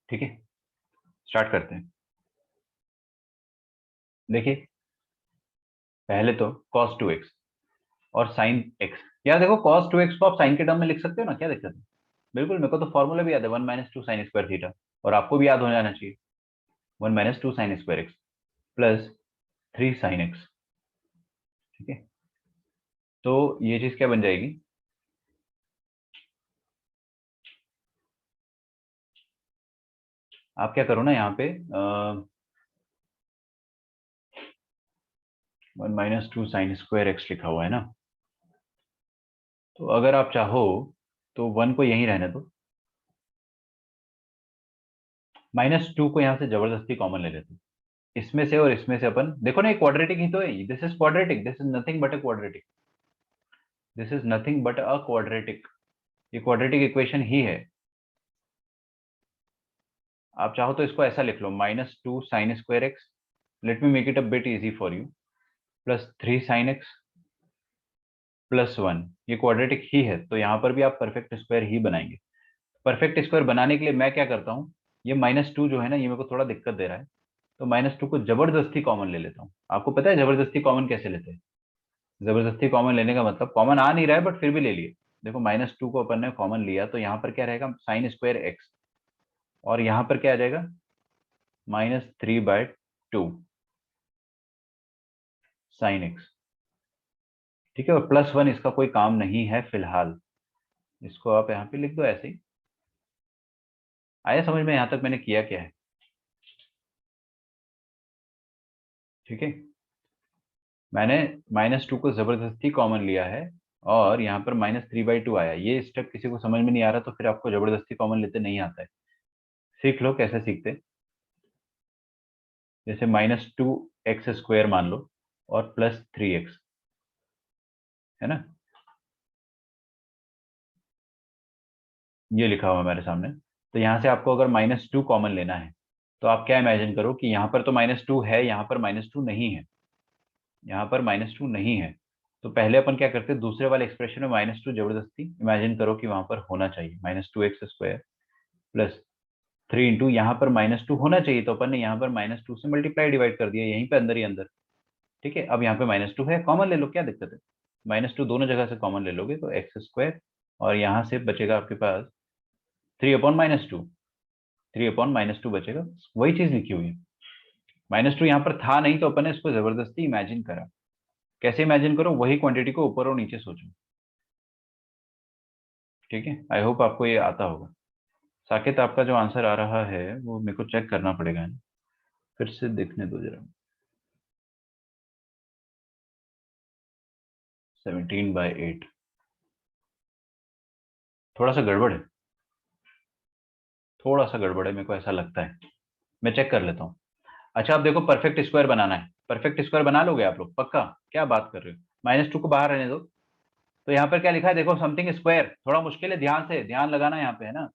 ठीक है, स्टार्ट करते हैं। देखिए, पहले तो cos 2x और sin x, यार देखो cos 2x को आप sin के टर्म में लिख सकते हो ना, क्या दिक्कत है? बिल्कुल, मेरे को तो फॉर्मूला भी याद है, 1 - 2 sin² थीटा, और आपको भी याद हो जाना चाहिए, 1 - 2 sin² x plus 3 sin x। ठीक है, तो ये चीज क्या बन जाएगी? आप क्या करो ना, यहाँ पे 1 - 2 sin² x लिखा हुआ है ना, तो अगर आप चाहो तो 1 को यहीं रहने दो, -2 को यहाँ से जबरदस्ती कॉमन ले लेते, इसमें से और इसमें से अपन देखो ना, ये क्वाड्रेटिक ही तो है, this is quadratic, this is nothing but a quadratic, this is nothing but a quadratic, ये क्वाड्रेटिक इक्वेशन ही है। आप चाहो तो इसको ऐसा लिख लो, -2 sin²x, let me make it a bit easy for you, plus 3 sin x plus 1, ये quadratic ही है, तो यहाँ पर भी आप परफेक्ट स्क्वायर ही बनाएंगे। परफेक्ट स्क्वायर बनाने के लिए मैं क्या करता हूँ, ये -2 जो है ना, ये मेरे को थोड़ा दिक्कत दे रहा है, तो -2 को जबरदस्ती कॉमन ले लेता हूँ। आपको पता है जबरदस्ती कॉमन कैसे लेते हैं? जबरदस्ती कॉमन लेने का मतलब, कॉमन आ नहीं रहा है बट फिर भी ले लिए। देखो, -2 को अपन ने कॉमन लिया तो यहाँ पर क्या रहेगा, sin²x, और यहाँ पर क्या आ जाएगा, -3/2 sin x। ठीक है, और +1 इसका कोई काम नहीं है फिलहाल, इसको आप यहाँ पे लिख दो ऐसे ही। आया समझ में यहाँ तक मैंने किया क्या है? ठीक है, मैंने -2 को जबरदस्ती कॉमन लिया है और यहाँ पर -3/2 आया। ये स्टेप किसी को समझ में नहीं आ रहा तो फिर आपको जबरदस्ती कॉमन लेते नहीं आता है, सीख लो कैसे सीखते। जैसे -2x² मान लो और +3x, है ना, ये लिखा हुआ है हमारे सामने। तो यहाँ से आपको अगर -2 कॉमन लेना है तो आप क्या इमेजिन करो कि यहाँ पर तो -2 है, यहाँ पर -2 नहीं है, यहाँ पर -2 नहीं है। तो पहले अपन क्या करते हैं, दूसरे वाले एक्सप्रेशन में -2 जबरदस्ती इमेजिन करो कि वहां पर होना चाहिए, -2x² प्लस 3 इंटू यहाँ पर -2 होना चाहिए, तो अपन ने यहाँ पर -2 से मल्टीप्लाई डिवाइड कर दिया यहीं पे अंदर ही अंदर। ठीक है, अब यहाँ पे -2 है, कॉमन ले लो, क्या दिक्कत है, -2 दोनों जगह से कॉमन ले लोगे तो x² और यहाँ से बचेगा आपके पास 3/-2, 3/-2 बचेगा, वही चीज लिखी हुई है। -2 यहाँ पर था नहीं तो अपन ने इसको जबरदस्ती इमेजिन करा। कैसे इमेजिन करो, वही क्वांटिटी को ऊपर और नीचे सोचो। ठीक है, आई होप आपको ये आता होगा। साकेत, आपका जो आंसर आ रहा है वो मेरे को चेक करना पड़ेगा, फिर से देखने दो जरा। 17/8 थोड़ा सा गड़बड़ है, थोड़ा सा गड़बड़ है, मेरे को ऐसा लगता है, मैं चेक कर लेता हूँ। अच्छा, अब देखो परफेक्ट स्क्वायर बनाना है, परफेक्ट स्क्वायर बना लोगे आप लोग पक्का? क्या बात कर रहे हो, -2 को बाहर रहने दो। तो यहाँ पर क्या लिखा है देखो, समथिंग स्क्वायर, थोड़ा मुश्किल है, ध्यान से ध्यान लगाना यहाँ पे, है ना।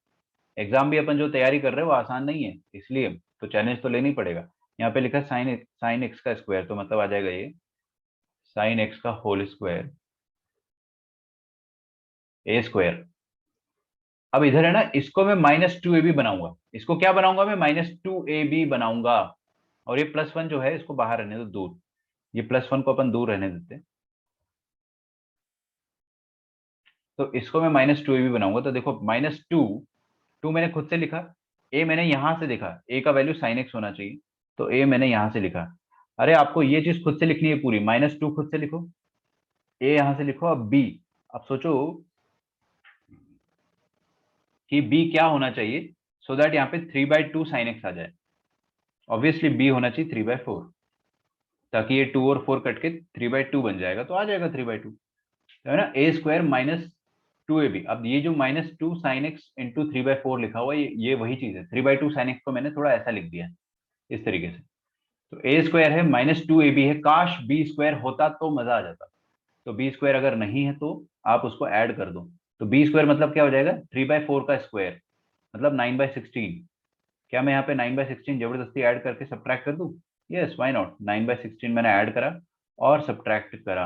एग्जाम भी अपन जो तैयारी कर रहे हो वो आसान नहीं है, इसलिए तो चैलेंज तो लेना ही पड़ेगा। यहाँ पे लिखा है साइन एक्स का स्क्वायर, तो मतलब आ जाएगा ये साइन एक्स का होल स्क्वायर A²। अब इधर है ना, इसको मैं -2ab बनाऊंगा, इसको क्या बनाऊंगा मैं, -2ab बनाऊंगा। और ये +1 जो है इसको बाहर रहने दो दूर, ये +1 को अपन दूर रहने देते हैं। तो इसको मैं -2ab बनाऊंगा, तो देखो -2 मैंने खुद से लिखा, a मैंने यहां से देखा, a का वैल्यू sin x होना चाहिए, तो a मैंने यहां से लिखा। अरे आपको ये चीज खुद से लिखनी है पूरी, -2 खुद से लिखो, a यहां से लिखो, अब b, अब सोचो कि b क्या होना चाहिए, सो दैट यहाँ पे 3/2 sin x आ जाए। ऑब्वियसली b होना चाहिए 3/4, ताकि ये 2 और 4 कट के 3/2 बन जाएगा, तो आ जाएगा 3/2, तो है ना, a² -2ab। अब ये जो -2 sin x इंटू 3/4 लिखा हुआ है, ये वही चीज है, 3/2 sin x को मैंने थोड़ा ऐसा लिख दिया है इस तरीके से। तो a² है, -2ab है, काश b² होता तो मजा आ जाता। तो b² अगर नहीं है तो आप उसको ऐड कर दो, तो b² मतलब क्या हो जाएगा, 3/4 का स्क्वायर, मतलब 9/16। क्या मैं यहाँ पे 9/16 जबरदस्ती ऐड करके सब्ट्रैक्ट कर दूं? यस, व्हाई नॉट, 9/16 मैंने ऐड करा और सब्ट्रैक्ट करा।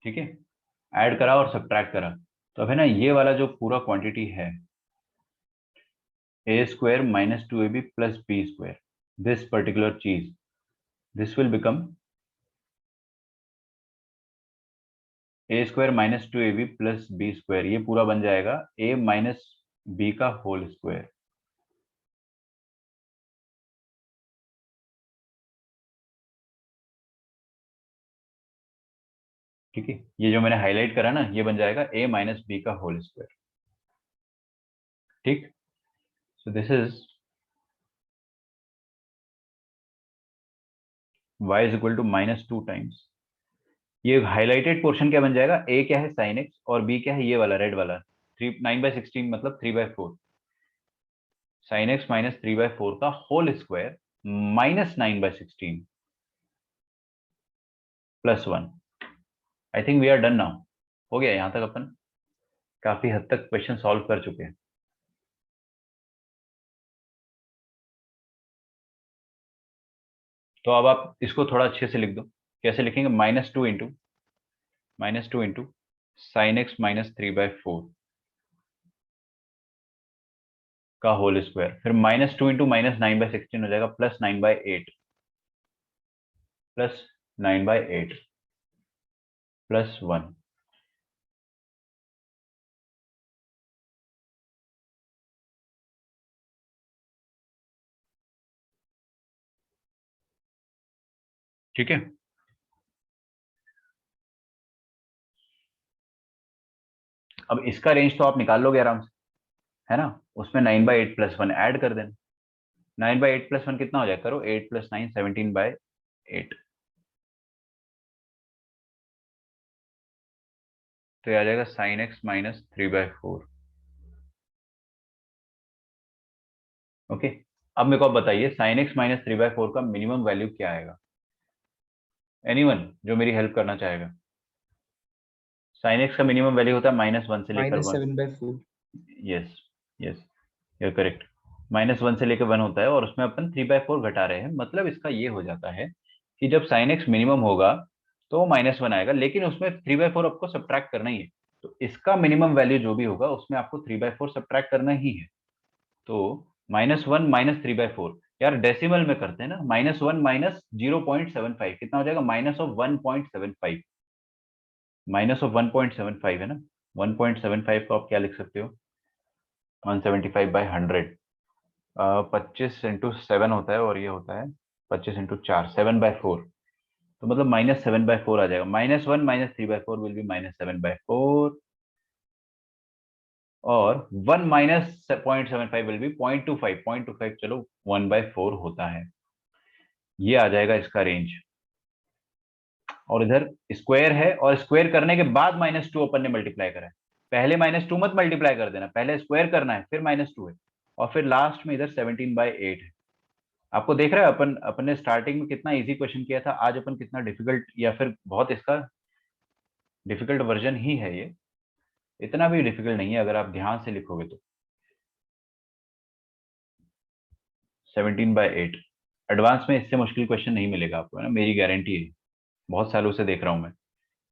ठीक है, ऐड करा और सब्ट्रैक्ट करा, तो अब है ना ये वाला जो पूरा क्वांटिटी है a² -2ab plus b², this particular चीज, this will become a² -2ab plus b², ये पूरा बन जाएगा a माइनस बी का होल स्क्वायर। ठीक है, ये जो मैंने हाईलाइट करा ना, ये बन जाएगा a माइनस बी का होल स्क्वायर। ठीक, so this is y is equal to -2 times, ये हाईलाइटेड पोर्शन क्या बन जाएगा, a क्या है sin x और b क्या है ये वाला रेड वाला, 9/16 मतलब 3/4, sin x माइनस 3/4 का whole square -9/16 +1। I think we are done now, हो गया यहां तक, अपन काफी हद तक क्वेश्चन सॉल्व कर चुके हैं। तो अब आप इसको थोड़ा अच्छे से लिख दो, कैसे लिखेंगे, -2 इंटू साइन एक्स माइनस 3/4 का होल स्क्वायर, फिर -2 इंटू -9/16 हो जाएगा +9/8, +9/8 +1। ठीक है, अब इसका रेंज तो आप निकाल लोगे आराम से, है ना, उसमें 9/8 +1 ऐड कर देना। 9/8 +1 कितना हो जाएगा, करो, 8 + 9 17/8, तो ये आ जाएगा sin x माइनस 3/4। ओके, अब मेरे को आप बताइए साइन एक्स माइनस 3/4 का मिनिमम वैल्यू क्या आएगा? एनीवन जो मेरी हेल्प करना चाहेगा? साइन एक्स का मिनिमम वैल्यू होता है -1 से लेकर minus 1। 7/4. Yes, yes, you correct. -1 से लेकर 1 होता है और उसमें अपन 3/4 घटा रहे हैं, मतलब इसका ये हो जाता है कि जब साइन एक्स मिनिमम होगा तो -1 आएगा, लेकिन उसमें 3/4 आपको सब्ट्रैक्ट करना ही है। तो इसका मिनिमम वैल्यू जो भी होगा उसमें आपको 3/4 सब्ट्रैक्ट करना ही है। तो -1 माइनस 3/4, यार डेसिमल में करते हैं ना, -1 माइनस 0.75 कितना हो जाएगा? -1.75, -1.75 है ना। 1.75 को आप क्या लिख सकते हो? 175/100, 25 इंटू 7 होता है और ये होता है 25 इंटू 4, 7/4। तो मतलब -7/4 आ जाएगा। -1 माइनस 3/4 विल बी -7/4 और 1 माइनस 0.75 विल बी 0.25, 0.25 चलो 1/4 होता है। ये आ जाएगा इसका रेंज। और इधर स्क्वायर है और स्क्वायर करने के बाद -2 अपन ने मल्टीप्लाई करा है। पहले -2 मत मल्टीप्लाई कर देना, पहले स्क्वायर करना है फिर -2 है और फिर लास्ट में इधर 17/8 है। आपको देख रहा है अपन ने स्टार्टिंग में कितना इजी क्वेश्चन किया था, आज अपन कितना डिफिकल्ट या फिर बहुत इसका डिफिकल्ट वर्जन ही है ये। इतना भी डिफिकल्ट नहीं है अगर आप ध्यान से लिखोगे तो। 17/8 एडवांस में इससे मुश्किल क्वेश्चन नहीं मिलेगा आपको, है ना, मेरी गारंटी है। बहुत सालों से देख रहा हूं मैं,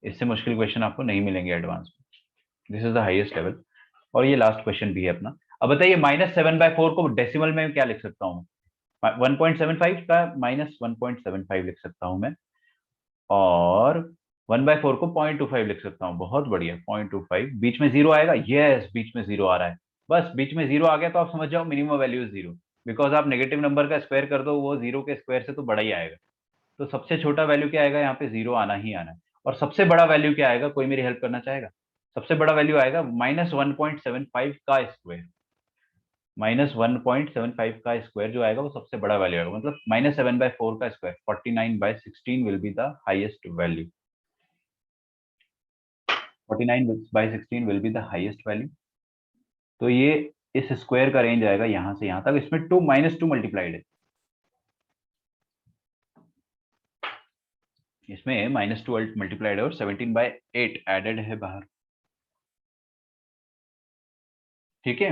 इससे मुश्किल क्वेश्चन आपको नहीं मिलेंगे एडवांस में। This is the highest level. और ये लास्ट क्वेश्चन भी है अपना। अब बताइए -7/4 को डेसिमल में क्या लिख सकता हूँ? 1.75 का -1.75 लिख सकता हूं मैं, और 1/4 को 0.25 लिख सकता हूँ। बहुत बढ़िया, 0.25। बीच में जीरो आएगा? यस, बीच में जीरो आ रहा है। बस बीच में जीरो आ गया तो आप समझ जाओ minimum value is zero, because आप नेगेटिव नंबर का स्क्वायर कर दो वो जीरो के स्क्वायर से तो बड़ा ही आएगा। तो सबसे छोटा वैल्यू क्या आएगा? यहाँ पे जीरो आना ही आना है। और सबसे बड़ा वैल्यू क्या आएगा? कोई मेरी हेल्प करना चाहेगा? सबसे बड़ा वैल्यू आएगा -1.75 का स्क्वायर। -1.75 का स्क्वायर जो आएगा वो सबसे बड़ा वैल्यू आएगा, मतलब -7/4 का square 49/16 will be the highest value. 49/16 will be the highest value. तो ये इस स्क्वायर का रेंज आएगा यहां से यहां तक। इसमें -2 मल्टीप्लाइड है, इसमें -2 मल्टीप्लाइड है और 17/8 एडेड है बाहर। ठीक है,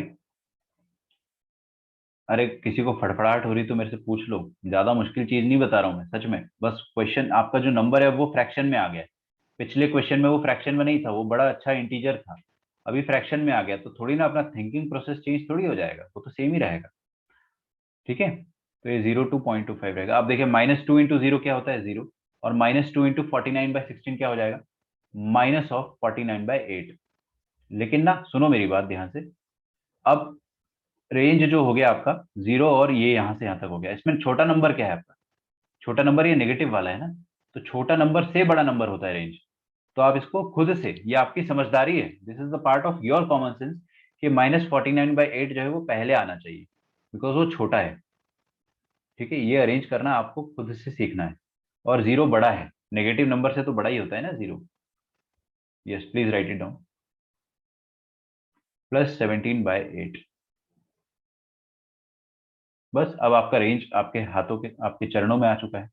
अरे किसी को फड़फड़ाहट हो रही तो मेरे से पूछ लो, ज्यादा मुश्किल चीज नहीं बता रहा हूं मैं सच में। बस क्वेश्चन आपका जो नंबर है वो फ्रैक्शन में आ गया है। पिछले क्वेश्चन में वो फ्रैक्शन में नहीं था, वो बड़ा अच्छा इंटीजर था। अभी फ्रैक्शन में आ गया तो थोड़ी ना अपना थिंकिंग प्रोसेस चेंज थोड़ी हो जाएगा, वो तो सेम ही रहेगा। ठीक है, तो ये 0 to 0.25 रहेगा। अब देखिए -2 इंटू जीरो क्या होता है? जीरो। और -2 इंटू 49/16 क्या हो जाएगा? -49/8। लेकिन ना सुनो मेरी बात ध्यान से। अब रेंज जो हो गया आपका जीरो और ये यहां से यहां तक हो गया, इसमें छोटा नंबर क्या है आपका? छोटा नंबर ये नेगेटिव वाला है ना, तो छोटा नंबर से बड़ा नंबर होता है रेंज। तो आप इसको खुद से, ये आपकी समझदारी है, this is the part of your common sense, कि -49/8 जो है वो पहले आना चाहिए, बिकॉज वो छोटा है। ठीक है, ये अरेंज करना आपको खुद से सीखना है। और जीरो बड़ा है, नेगेटिव नंबर से तो बड़ा ही होता है ना zero. Yes, please write it down. +17/8। बस अब आपका रेंज आपके हाथों के, आपके चरणों में आ चुका है।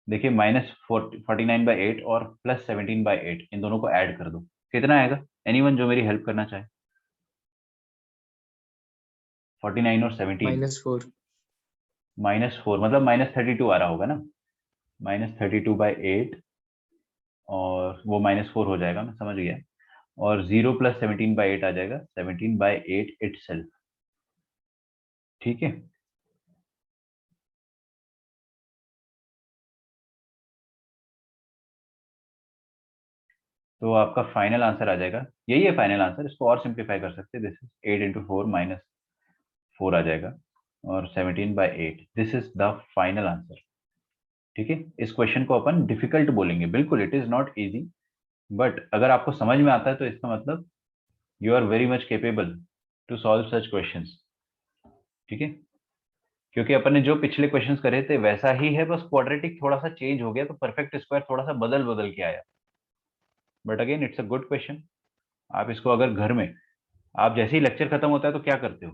देखिए -49/8 और +17/8 इन दोनों को ऐड कर दो, कितना आएगा? एनीवन जो मेरी हेल्प करना चाहे? 49 और 17, -4. -4 मतलब -32 आ रहा होगा ना। -32/8 और वो -4 हो जाएगा, मैं समझ गया। और 0 + 17/8 आ जाएगा 17/8 इटसेल्फ। ठीक है, तो आपका फाइनल आंसर आ जाएगा, यही है फाइनल आंसर। इसको और सिंप्लीफाई कर सकते हैं, दिस इज 8 इंटू 4 -4 आ जाएगा और 17/8, this is the final answer. ठीक है, इस क्वेश्चन को अपन डिफिकल्ट बोलेंगे, बिल्कुल it is not easy, but अगर आपको समझ में आता है तो इसका मतलब you are very much capable to solve such questions. ठीक है, क्योंकि अपन ने जो पिछले क्वेश्चंस करे थे वैसा ही है, बस क्वाड्रेटिक थोड़ा सा चेंज हो गया तो परफेक्ट स्क्वायर थोड़ा सा बदल बदल के आया। But again it's a good question. आप इसको अगर घर में, आप जैसे ही लेक्चर खत्म होता है तो क्या करते हो?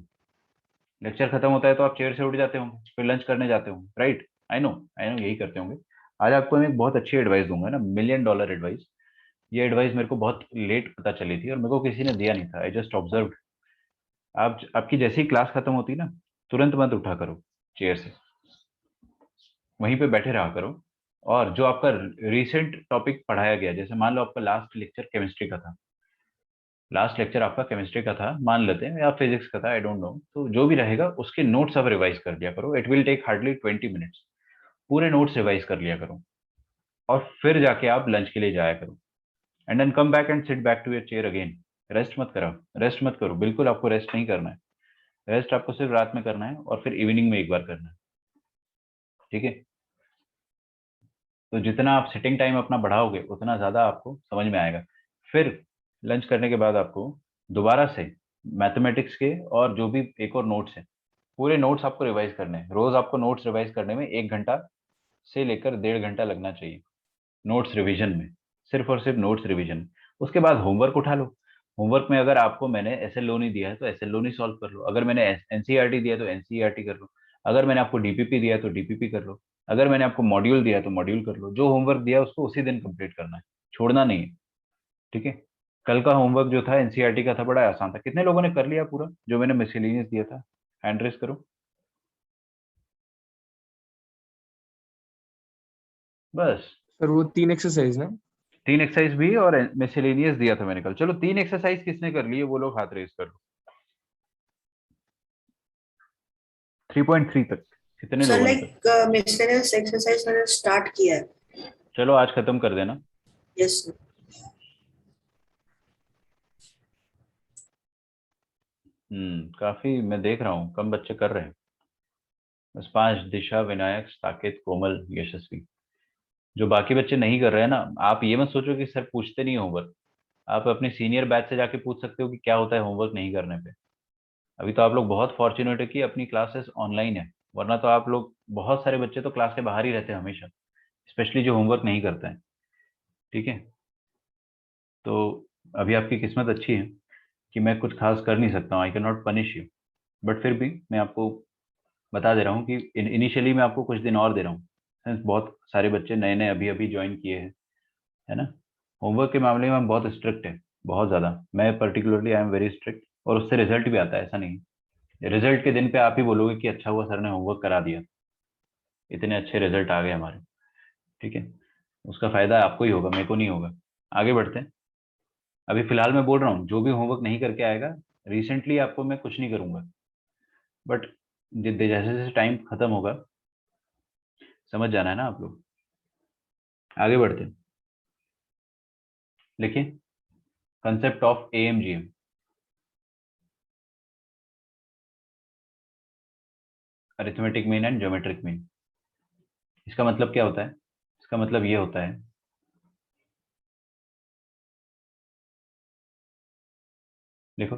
लेक्चर खत्म होता है तो आप चेयर से उठ जाते होंगे, फिर लंच करने जाते होंगे, राइट? आई नो यही करते होंगे। आज आपको मैं एक बहुत अच्छी एडवाइस दूंगा ना, $1,000,000 एडवाइस। ये एडवाइस मेरे को बहुत लेट पता चली थी और मेरे को किसी ने दिया नहीं था, आई जस्ट ऑब्जर्व। आप आपकी जैसे ही क्लास खत्म होती ना, तुरंत मत उठा करो चेयर से, वहीं पे बैठे रहा करो। और जो आपका रिसेंट टॉपिक पढ़ाया गया, जैसे मान लो आपका लास्ट लेक्चर केमिस्ट्री का था, लास्ट लेक्चर आपका केमिस्ट्री का था मान लेते हैं, या फिजिक्स का था, आई डोंट नो, तो जो भी रहेगा उसके नोट्स आप रिवाइज कर लिया करो। It will take hardly 20 minutes. पूरे नोट्स रिवाइज कर लिया करो और फिर जाके आप लंच के लिए जाया करो। And then come back and sit back to your chair again. Rest मत करो, रेस्ट मत करो, बिल्कुल आपको रेस्ट नहीं करना है। रेस्ट आपको सिर्फ रात में करना है और फिर इवनिंग में एक बार करना है, ठीक है? तो जितना आप सिटिंग टाइम अपना बढ़ाओगे उतना ज्यादा आपको समझ में आएगा। फिर लंच करने के बाद आपको दोबारा से मैथमेटिक्स के और जो भी एक और नोट्स है, पूरे नोट्स आपको रिवाइज करने हैं। रोज आपको नोट्स रिवाइज करने में 1 घंटा से लेकर 1.5 घंटा लगना चाहिए, नोट्स रिवीजन में, सिर्फ और सिर्फ नोट्स रिवीजन। उसके बाद होमवर्क उठा लो। होमवर्क में अगर आपको मैंने एसएल नहीं दिया है तो एसएल नहीं सॉल्व कर लो, अगर मैंने एनसीईआरटी दिया है तो एनसीईआरटी कर लो, अगर मैंने आपको डीपीपी दिया है तो डीपीपी कर लो, अगर मैंने आपको मॉड्यूल दिया है तो मॉड्यूल कर लो। जो होमवर्क दिया है उसको उसी दिन कंप्लीट करना है, छोड़ना नहीं है, ठीक है? कल का होमवर्क जो था एनसीईआरटी का था, बड़ा आसान था। कितने लोगों ने कर लिया पूरा जो मैंने मिसलेनियस दिया था? हैंड रेस करो बस। सर वो 3 एक्सरसाइज ना? 3 एक्सरसाइज भी और मिसलेनियस दिया था मैंने कल। चलो 3 एक्सरसाइज किसने कर लिए वो लोग हाथ रेस कर लो। 3.3 तक कितने सर लोगों ने कर? लाइक मिसलेनियस एक्सरसाइज मैंने स्टार्ट किया है। चलो आज खत्म कर देना। Yes sir. काफी मैं देख रहा हूँ कम बच्चे कर रहे हैं। बस 5, दिशा, विनायक, साकेत, कोमल, यशस्वी। जो बाकी बच्चे नहीं कर रहे हैं ना, आप ये मत सोचो कि सर पूछते नहीं होमवर्क। आप अपने सीनियर बैच से जाके पूछ सकते हो कि क्या होता है होमवर्क नहीं करने पे। अभी तो आप लोग बहुत फॉर्चुनेट है कि अपनी क्लासेस ऑनलाइन है, वरना तो आप लोग, बहुत सारे बच्चे तो क्लास के बाहर ही रहते हैं हमेशा, स्पेशली जो होमवर्क नहीं करते हैं, ठीक है? तो अभी आपकी किस्मत अच्छी है कि मैं कुछ खास कर नहीं सकता हूँ, I can not punish you. But फिर भी मैं आपको बता दे रहा हूँ कि इनिशियली मैं आपको कुछ दिन और दे रहा हूँ, सिंस बहुत सारे बच्चे नए नए अभी अभी ज्वाइन किए हैं, है ना? होमवर्क के मामले में हम बहुत स्ट्रिक्ट है, बहुत ज़्यादा। मैं particularly I am very strict, और उससे रिजल्ट भी आता है, ऐसा नहीं है। रिजल्ट के दिन पे आप ही बोलोगे कि अच्छा हुआ सर ने होमवर्क करा दिया, इतने अच्छे रिजल्ट आ गए हमारे, ठीक है? उसका फायदा आपको ही होगा, मेरे को नहीं होगा। आगे बढ़ते हैं। अभी फिलहाल मैं बोल रहा हूँ जो भी होमवर्क नहीं करके आएगा, रिसेंटली आपको मैं कुछ नहीं करूंगा। बट जैसे जैसे टाइम खत्म होगा, समझ जाना है ना आप लोग। आगे बढ़ते हैं। लिखिए concept of AM GM. Arithmetic mean and geometric mean. इसका मतलब क्या होता है? इसका मतलब ये होता है, देखो,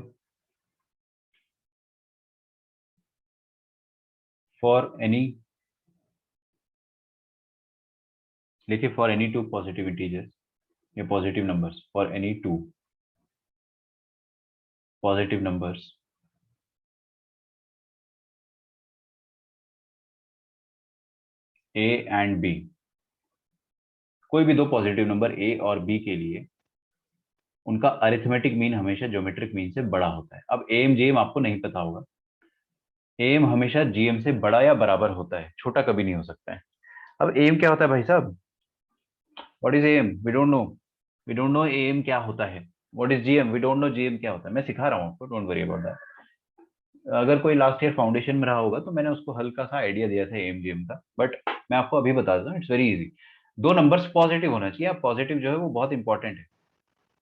फॉर एनी, लिखिए for any two positive integers या positive numbers, for any two positive numbers A and B. कोई भी दो पॉजिटिव नंबर ए और बी के लिए उनका अरिथमेटिक मीन हमेशा ज्योमेट्रिक मीन से बड़ा होता है। अब एम जेम आपको नहीं पता होगा, एम हमेशा जीएम से बड़ा या बराबर होता है, छोटा कभी नहीं हो सकता है। अब एम क्या होता है भाई साहब? What is M? We don't know. We don't know M क्या होता है। What is GM? We don't know GM क्या होता है। मैं सिखा रहा हूँ आपको, डोंट वरी अबाउट दैट। अगर कोई लास्ट ईयर फाउंडेशन में रहा होगा तो मैंने उसको हल्का सा आइडिया दिया था एम जीएम का, बट मैं आपको अभी बता दूं, इट्स वेरी इजी। दो नंबर्स पॉजिटिव होना चाहिए। अब पॉजिटिव जो है वो बहुत इंपॉर्टेंट है,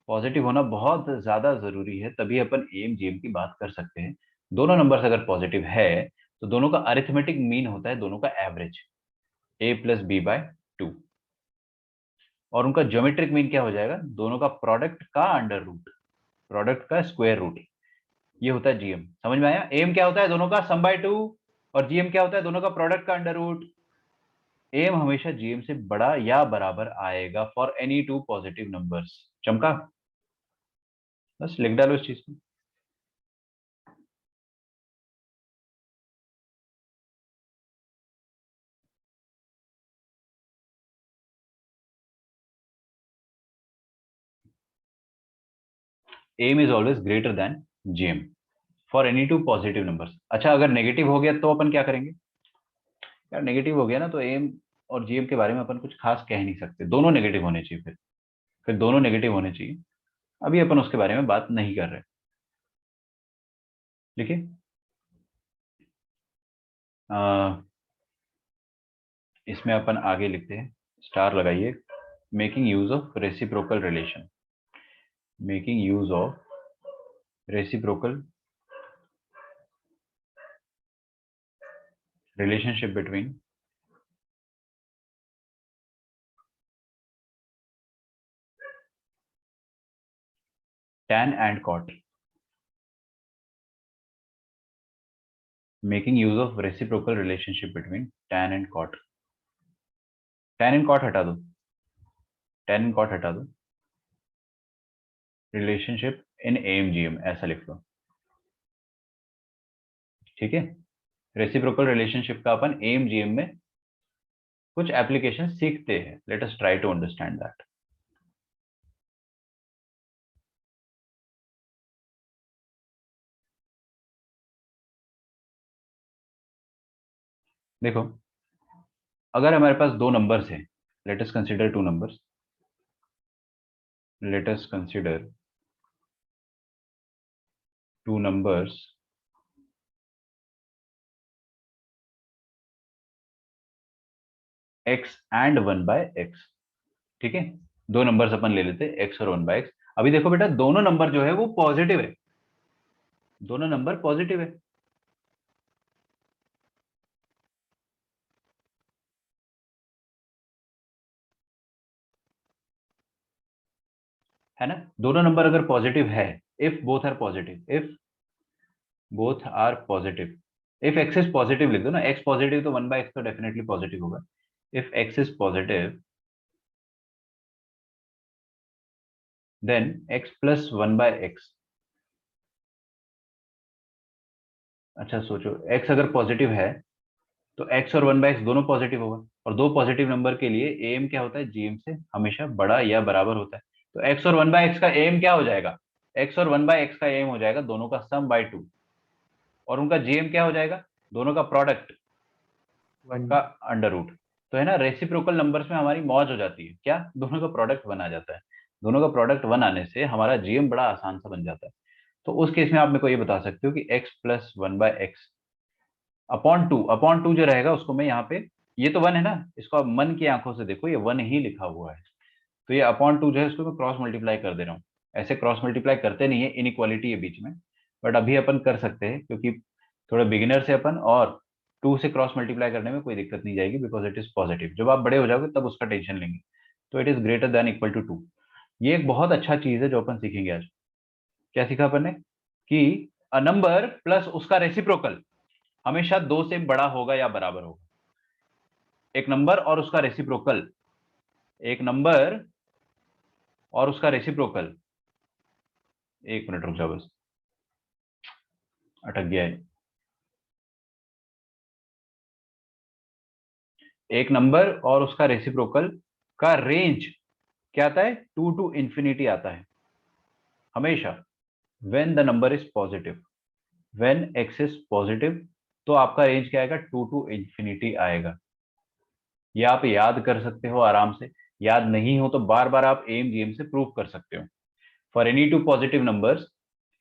पॉजिटिव होना बहुत ज्यादा जरूरी है, तभी अपन एम जीएम की बात कर सकते हैं। दोनों नंबर्स अगर पॉजिटिव है तो दोनों का अरिथमेटिक मीन होता है दोनों का एवरेज, a+b/2। और उनका ज्योमेट्रिक मीन क्या हो जाएगा? दोनों का प्रोडक्ट का अंडर रूट, प्रोडक्ट का स्क्वायर रूट। ये होता है जीएम। समझ में आया? एम क्या होता है? दोनों का सम/2। और जीएम क्या होता है? दोनों का प्रोडक्ट का अंडर रूट। एम हमेशा जीएम से बड़ा या बराबर आएगा for any two positive numbers. चमका? बस लिख डालो इस चीज को। M is always greater than GM for any two positive numbers. अच्छा अगर नेगेटिव हो गया तो अपन क्या करेंगे यार, नेगेटिव हो गया ना तो एम और जीएम के बारे में अपन कुछ खास कह नहीं सकते, दोनों नेगेटिव होने चाहिए, फिर दोनों नेगेटिव होने चाहिए। अभी अपन उसके बारे में बात नहीं कर रहे। देखिए इसमें अपन आगे लिखते हैं, स्टार लगाइए, making use of reciprocal relation, making use of reciprocal relationship between tan and cot, making use of reciprocal relationship between tan and cot, tan and cot हटा दो, tan and cot हटा दो, रिलेशनशिप इन AMGM ऐसा लिख लो, ठीक है। Reciprocal relationship का अपन AMGM में कुछ एप्लीकेशन सीखते हैं, let us try to understand that. देखो अगर हमारे पास दो नंबर्स हैं, let us consider two numbers, let us consider two numbers x and 1/x, ठीक है। दो नंबर्स अपन ले लेते हैं x और 1/x। अभी देखो बेटा दोनों नंबर जो है वो पॉजिटिव है, दोनों नंबर पॉजिटिव है ना। दोनों नंबर अगर पॉजिटिव है, if both are positive, if both are positive, if x is positive लिख दो ना, x पॉजिटिव तो 1/x तो डेफिनेटली पॉजिटिव होगा। If x is positive then x plus 1/x, अच्छा सोचो x अगर पॉजिटिव है तो x और 1/x दोनों पॉजिटिव होगा, और दो पॉजिटिव नंबर के लिए एम क्या होता है, जीएम से हमेशा बड़ा या बराबर होता है। तो x और 1/x का एम क्या हो जाएगा, x और 1/x का एम हो जाएगा दोनों का सम बाय 2, और उनका जीएम क्या हो जाएगा, दोनों का प्रोडक्ट का अंडर रूट। तो है ना, रेसिप्रोकल नंबर्स में हमारी मौज हो जाती है, क्या दोनों का प्रोडक्ट 1 आ जाता है, दोनों का प्रोडक्ट 1 आने से हमारा जीएम बड़ा आसान सा बन जाता है। तो उस केस में आप मेरे को ये बता सकते हो कि x plus 1/x upon two जो रहेगा उसको मैं यहाँ पे, ये तो 1 है ना, इसको आप मन की आंखों से देखो, ये 1 ही लिखा हुआ है, तो ये अपॉन 2 जो है उसको मैं क्रॉस मल्टीप्लाई कर दे रहा हूँ। ऐसे क्रॉस मल्टीप्लाई करते नहीं है, इनइक्वालिटी है बीच में, बट अभी अपन कर सकते हैं क्योंकि थोड़ा बिगिनर से अपन, और 2 से क्रॉस मल्टीप्लाई करने में कोई दिक्कत नहीं जाएगी बिकॉज इट इज पॉजिटिव। जब आप बड़े हो जाओगे तब उसका टेंशन लेंगे। तो it is greater than equal to 2, ये एक बहुत अच्छा चीज है जो अपन सीखेंगे आज। क्या सीखा अपन ने कि अ नंबर प्लस उसका रेसिप्रोकल हमेशा 2 से बड़ा होगा या बराबर होगा। एक नंबर और उसका रेसिप्रोकल, एक नंबर और उसका रेसिप्रोकल, एक मिनट रुक जाओ बस, अटक गया है। एक नंबर और उसका रेसिप्रोकल का रेंज क्या आता है, 2 to infinity आता है हमेशा, when the number is positive, when x is positive, तो आपका रेंज क्या आएगा, 2 to infinity आएगा। ये आप याद कर सकते हो आराम से, याद नहीं हो तो बार बार आप एम जीएम से प्रूव कर सकते हो। For any two positive numbers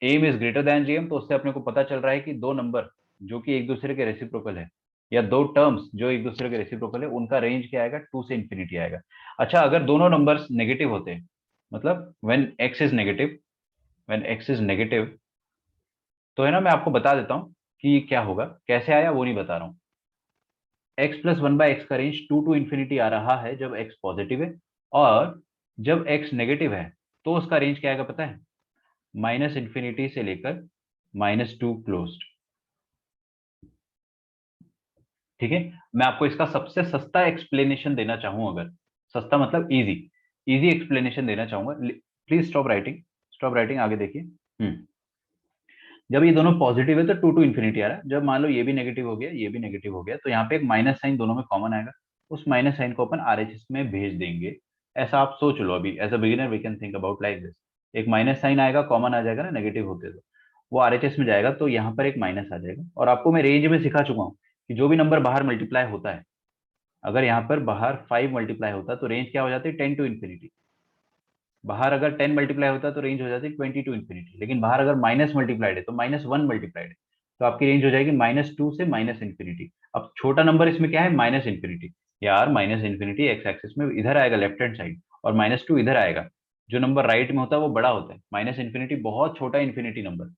M is greater than GM, तो उससे अपने को पता चल रहा है कि दो नंबर जो कि एक दूसरे के रेसिप्रोकल है, या दो टर्म्स जो एक दूसरे के रेसिप्रोकल है, उनका रेंज क्या आएगा, 2 से इंफिनिटी आएगा। अच्छा अगर दोनों नंबर्स नेगेटिव होते हैं, मतलब when x is negative, when x is negative, तो है ना, मैं आपको बता देता हूं कि ये क्या होगा, कैसे आया वो नहीं बता रहा हूं। x प्लस 1/x का रेंज 2 टू इंफिनिटी आ रहा है जब x पॉजिटिव है, और जब x नेगेटिव है तो उसका रेंज क्या आएगा पता है, माइनस इंफिनिटी से लेकर -2 क्लोज्ड। ठीक है, मैं आपको इसका सबसे सस्ता एक्सप्लेनेशन देना चाहूं, अगर सस्ता मतलब इजी, इजी एक्सप्लेनेशन देना चाहूंगा। Please stop writing, stop writing, आगे देखिए। जब ये दोनों पॉजिटिव है तो 2 टू इंफिनिटी आ रहा है, जब मान लो ये भी नेगेटिव हो गया, ये भी नेगेटिव हो गया, तो यहाँ पे एक माइनस साइन दोनों में कॉमन आएगा, उस माइनस साइन को अपन आरएचएस में भेज देंगे। ऐसा आप सोच लो, अभी as a beginner we can think about like this, एक माइनस साइन आएगा, कॉमन आ जाएगा ना नेगेटिव होते तो, वो आरएचएस में जाएगा, तो यहाँ पर एक माइनस आ जाएगा। और आपको मैं रेंज में सिखा चुका हूँ कि जो भी नंबर बाहर मल्टीप्लाई होता है, अगर यहाँ पर बाहर 5 मल्टीप्लाई होता है तो रेंज क्या हो जाती है 10 टू इन्फिनिटी। बाहर अगर 10 मल्टीप्लाई होता है तो रेंज हो जाती है 20 टू इन्फिनिटी। लेकिन बाहर अगर माइनस मल्टीप्लाइड है तो -1 मल्टीप्लाइड है, तो आपकी रेंज हो जाएगी -2 से -इन्फिनिटी। अब छोटा नंबर इसमें क्या है -इन्फिनिटी। यार -इन्फिनिटी एक्स एक्सिस में इधर आएगा लेफ्ट हैंड साइड, और -2 इधर आएगा। जो नंबर राइट में होता है वो बड़ा होता है, -इन्फिनिटी बहुत छोटा इन्फिनिटी नंबर।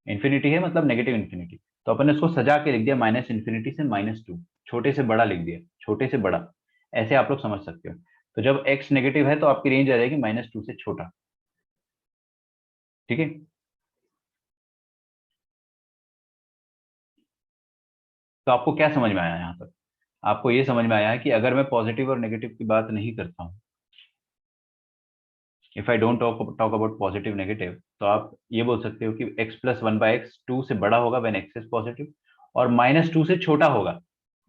इन्फिनिटी है मतलब नेगेटिव इन्फिनिटी, तो अपन ने इसको सजा के लिख दिया -इन्फिनिटी से -2, छोटे से बड़ा लिख दिया, छोटे से बड़ा। ऐसे आप लोग समझ सकते हो। तो जब x नेगेटिव है तो आपकी रेंज आ जाएगी -2 से छोटा। ठीक है, तो आपको क्या समझ में आया यहाँ तक? आपको ये समझ में आया है कि अगर मैं पॉजिटिव और नेगेटिव की बात नहीं करता हूँ, if I don't talk about positive negative, तो आप ये बोल सकते हो कि x प्लस 1/x 2 से बड़ा होगा व्हेन x इज पॉजिटिव, और -2 से छोटा होगा,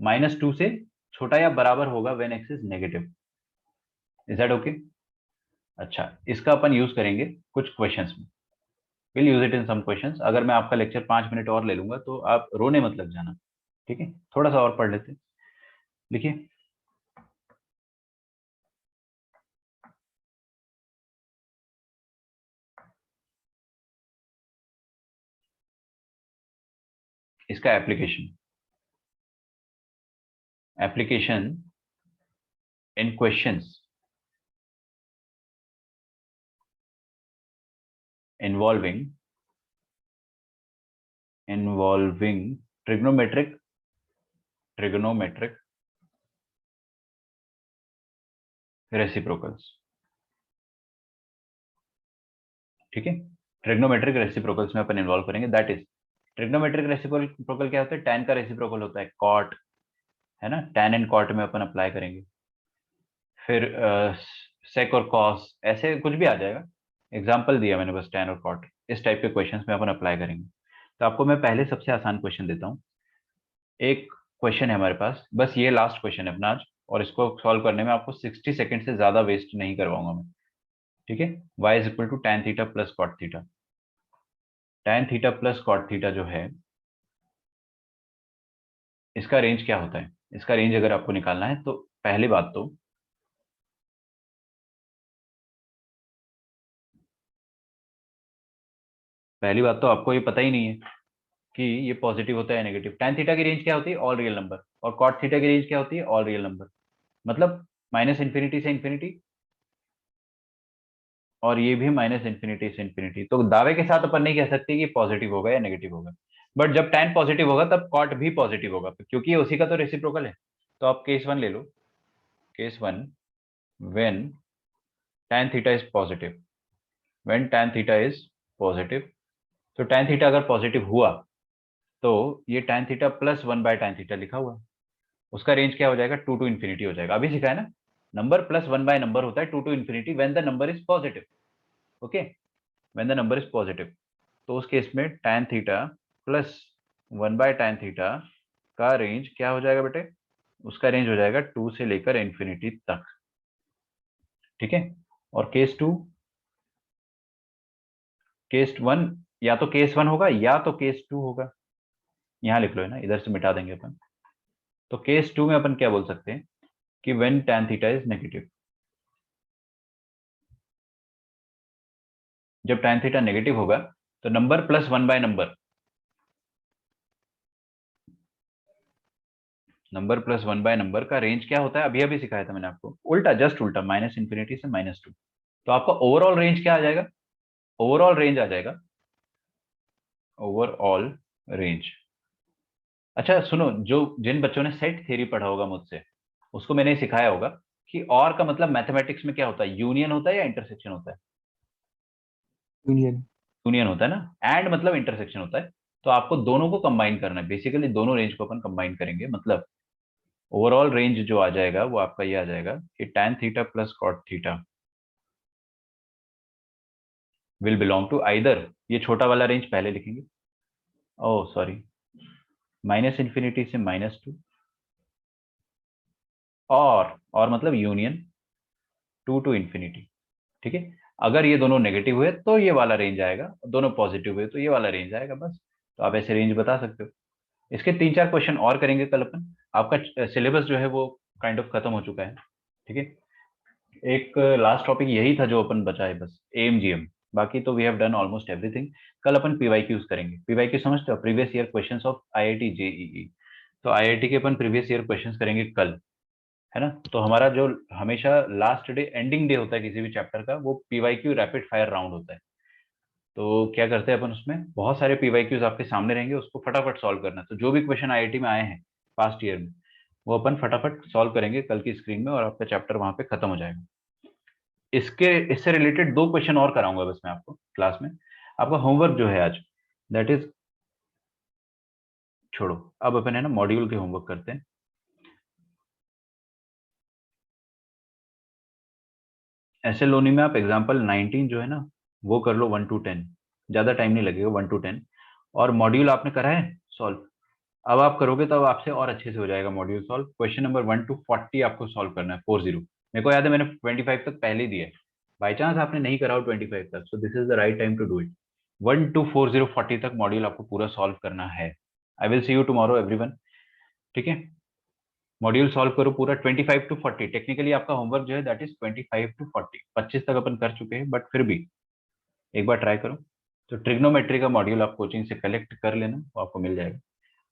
-2 से छोटा या बराबर होगा when x is negative. Is that okay? अच्छा, इसका अपन यूज करेंगे कुछ क्वेश्चंस में। Will use it in some questions. अगर मैं आपका लेक्चर 5 मिनट और ले लूंगा तो आप रोने मत लग जाना। ठीक है, थोड़ा सा और पढ़ लेते हैं। लिखिए, इसका application in questions involving trigonometric reciprocals. ठीक है, ट्रिग्नोमेट्रिक रेसिप्रोकल्स में अपन इन्वॉल्व करेंगे। दैट इज, ट्रिग्नोमेट्रिक रेसिप्रोकल क्या होता है? tan का रेसिप्रोकल होता है कॉट, है ना, tan एंड कॉट में अपन अप्लाई करेंगे। फिर सेक और कॉस, ऐसे कुछ भी आ जाएगा। एग्जाम्पल दिया मैंने बस, tan और कॉट, इस टाइप के क्वेश्चंस में अपन अप्लाई करेंगे। तो आपको मैं पहले सबसे आसान क्वेश्चन देता हूँ। एक क्वेश्चन है हमारे पास, बस ये लास्ट क्वेश्चन है अपना आज, और इसको सॉल्व करने में आपको 60 सेकंड से ज्यादा वेस्ट नहीं करवाऊंगा मैं। ठीक है, y is equal to tan theta plus cot theta. tan theta plus cot theta जो है, इसका रेंज क्या होता है? इसका रेंज अगर आपको निकालना है तो पहली बात तो आपको ये पता ही नहीं है कि ये पॉजिटिव होता है नेगेटिव। tan थीटा की रेंज क्या होती है? All real number. और cot थीटा की रेंज क्या होती है? All real number. मतलब -इन्फिनिटी से इन्फिनिटी, और ये भी -इन्फिनिटी से इन्फिनिटी। तो दावे के साथ अपन नहीं कह सकते कि पॉजिटिव होगा या नेगेटिव होगा, बट जब tan पॉजिटिव होगा तब cot भी पॉजिटिव होगा, क्योंकि ये उसी का तो रेसिप्रोकल है। तो आप केस 1 ले लो। Case 1, when tan theta is positive, when tan theta is positive, तो tan थीटा अगर पॉजिटिव हुआ तो ये tan theta plus 1/tan theta लिखा हुआ है, उसका रेंज क्या हो जाएगा? 2 टू इन्फिनिटी हो जाएगा। अभी सिखाया ना, नंबर प्लस 1 बाय नंबर होता है 2 to infinity when the number is positive. Okay, when the number is positive, तो उस केस में tan theta plus 1/tan theta का रेंज क्या हो जाएगा बेटे? उसका रेंज हो जाएगा 2 से लेकर इन्फिनिटी तक। ठीक है, और केस 1 या तो केस 1 होगा या तो केस 2 होगा। यहां लिख लो, है ना, इधर से मिटा देंगे अपन। तो केस 2 में अपन क्या बोल सकते हैं कि when tan theta is negative, जब tan थीटा नेगेटिव होगा तो नंबर प्लस 1/नंबर, नंबर प्लस 1/नंबर का रेंज क्या होता है? अभी अभी सिखाया था मैंने आपको, उल्टा, जस्ट उल्टा, -इन्फिनिटी से -2। तो आपका ओवरऑल रेंज क्या आ जाएगा? ओवरऑल रेंज आ जाएगा, ओवरऑल रेंज। अच्छा सुनो, जो जिन बच्चों ने सेट थ्योरी पढ़ा होगा मुझसे, उसको मैंने सिखाया होगा कि और का मतलब मैथमेटिक्स में क्या होता है? यूनियन होता है या इंटरसेक्शन होता है? यूनियन। यूनियन होता है ना। एंड मतलब इंटरसेक्शन होता है। तो आपको दोनों को कंबाइन करना है, बेसिकली दोनों रेंज को अपन कंबाइन करेंगे। मतलब ओवरऑल रेंज जो आ जाएगा वो आपका ये आ जाएगा कि tan theta plus cot theta will belong to either, ये छोटा वाला रेंज पहले लिखेंगे, ओह सॉरी, -इन्फिनिटी से -2, और मतलब यूनियन 2 टू इन्फिनिटी। ठीक है, अगर ये दोनों नेगेटिव हुए तो ये वाला रेंज आएगा, दोनों पॉजिटिव हुए तो ये वाला रेंज आएगा, बस। तो आप ऐसे रेंज बता सकते हो। इसके 3-4 क्वेश्चन और करेंगे कल अपन। आपका सिलेबस जो है वो काइंड ऑफ खत्म हो चुका है, ठीक है। एक लास्ट टॉपिक यही था जो अपन बचा है, बस AMGM। बाकी तो we have done almost everything. कल अपन PYQs करेंगे। PYQ समझते हो? Previous year questions of IIT JEE। तो IIT के अपन प्रीवियस ईयर क्वेश्चंस करेंगे कल, है ना। तो हमारा जो हमेशा लास्ट डे, एंडिंग डे होता है किसी भी चैप्टर का, वो PYQ रैपिड फायर राउंड होता है। तो क्या करते हैं अपन, उसमें बहुत सारे PYQs आपके सामने रहेंगे, उसको फटाफट सॉल्व करना है। तो जो भी क्वेश्चन IIT में आए हैं पास्ट ईयर में, वो अपन फटाफट सॉल्व करेंगे कल की स्क्रीन में, और आपका चैप्टर वहां पे खत्म हो जाएगा। इससे रिलेटेड 2 क्वेश्चन और कराऊंगा बस मैं आपको क्लास में। आपका होमवर्क जो है आज, दैट इज, छोड़ो, अब अपन है ना मॉड्यूल के होमवर्क करते हैं। SLONI में आप एग्जाम्पल 19 जो है ना वो कर लो 1 to 10, ज्यादा टाइम नहीं लगेगा, 1 to 10। और मॉड्यूल आपने करा है सॉल्व, अब आप करोगे तो अब आपसे और अच्छे से हो जाएगा module solve. Question number 1 to 40 आपको सॉल्व करना है, 40। मेरे को याद है मैंने 25 तक पहले ही दिया है, बाई चांस आपने नहीं करा हो 25 तक, so this is the right time to do it. 1 to 40 तक मॉड्यूल आपको पूरा सॉल्व करना है। I will see you tomorrow everyone, ठीक है। मॉड्यूल सॉल्व करो पूरा 25 to 40। टेक्निकली आपका होमवर्क जो है दैट इज 25 to 40। 25 तक अपन कर चुके हैं, बट फिर भी एक बार ट्राई करो। तो ट्रिग्नोमेट्री का मॉड्यूल आप कोचिंग से कलेक्ट कर लेना, वो आपको मिल जाएगा।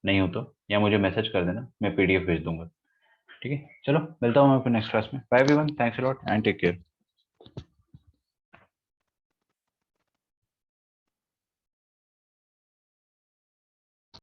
नहीं हो तो या मुझे मैसेज कर देना, मैं PDF भेज दूंगा, ठीक है। चलो मिलता हूँ मैं आपको नेक्स्ट क्लास में। Bye everyone, thanks a lot and take care.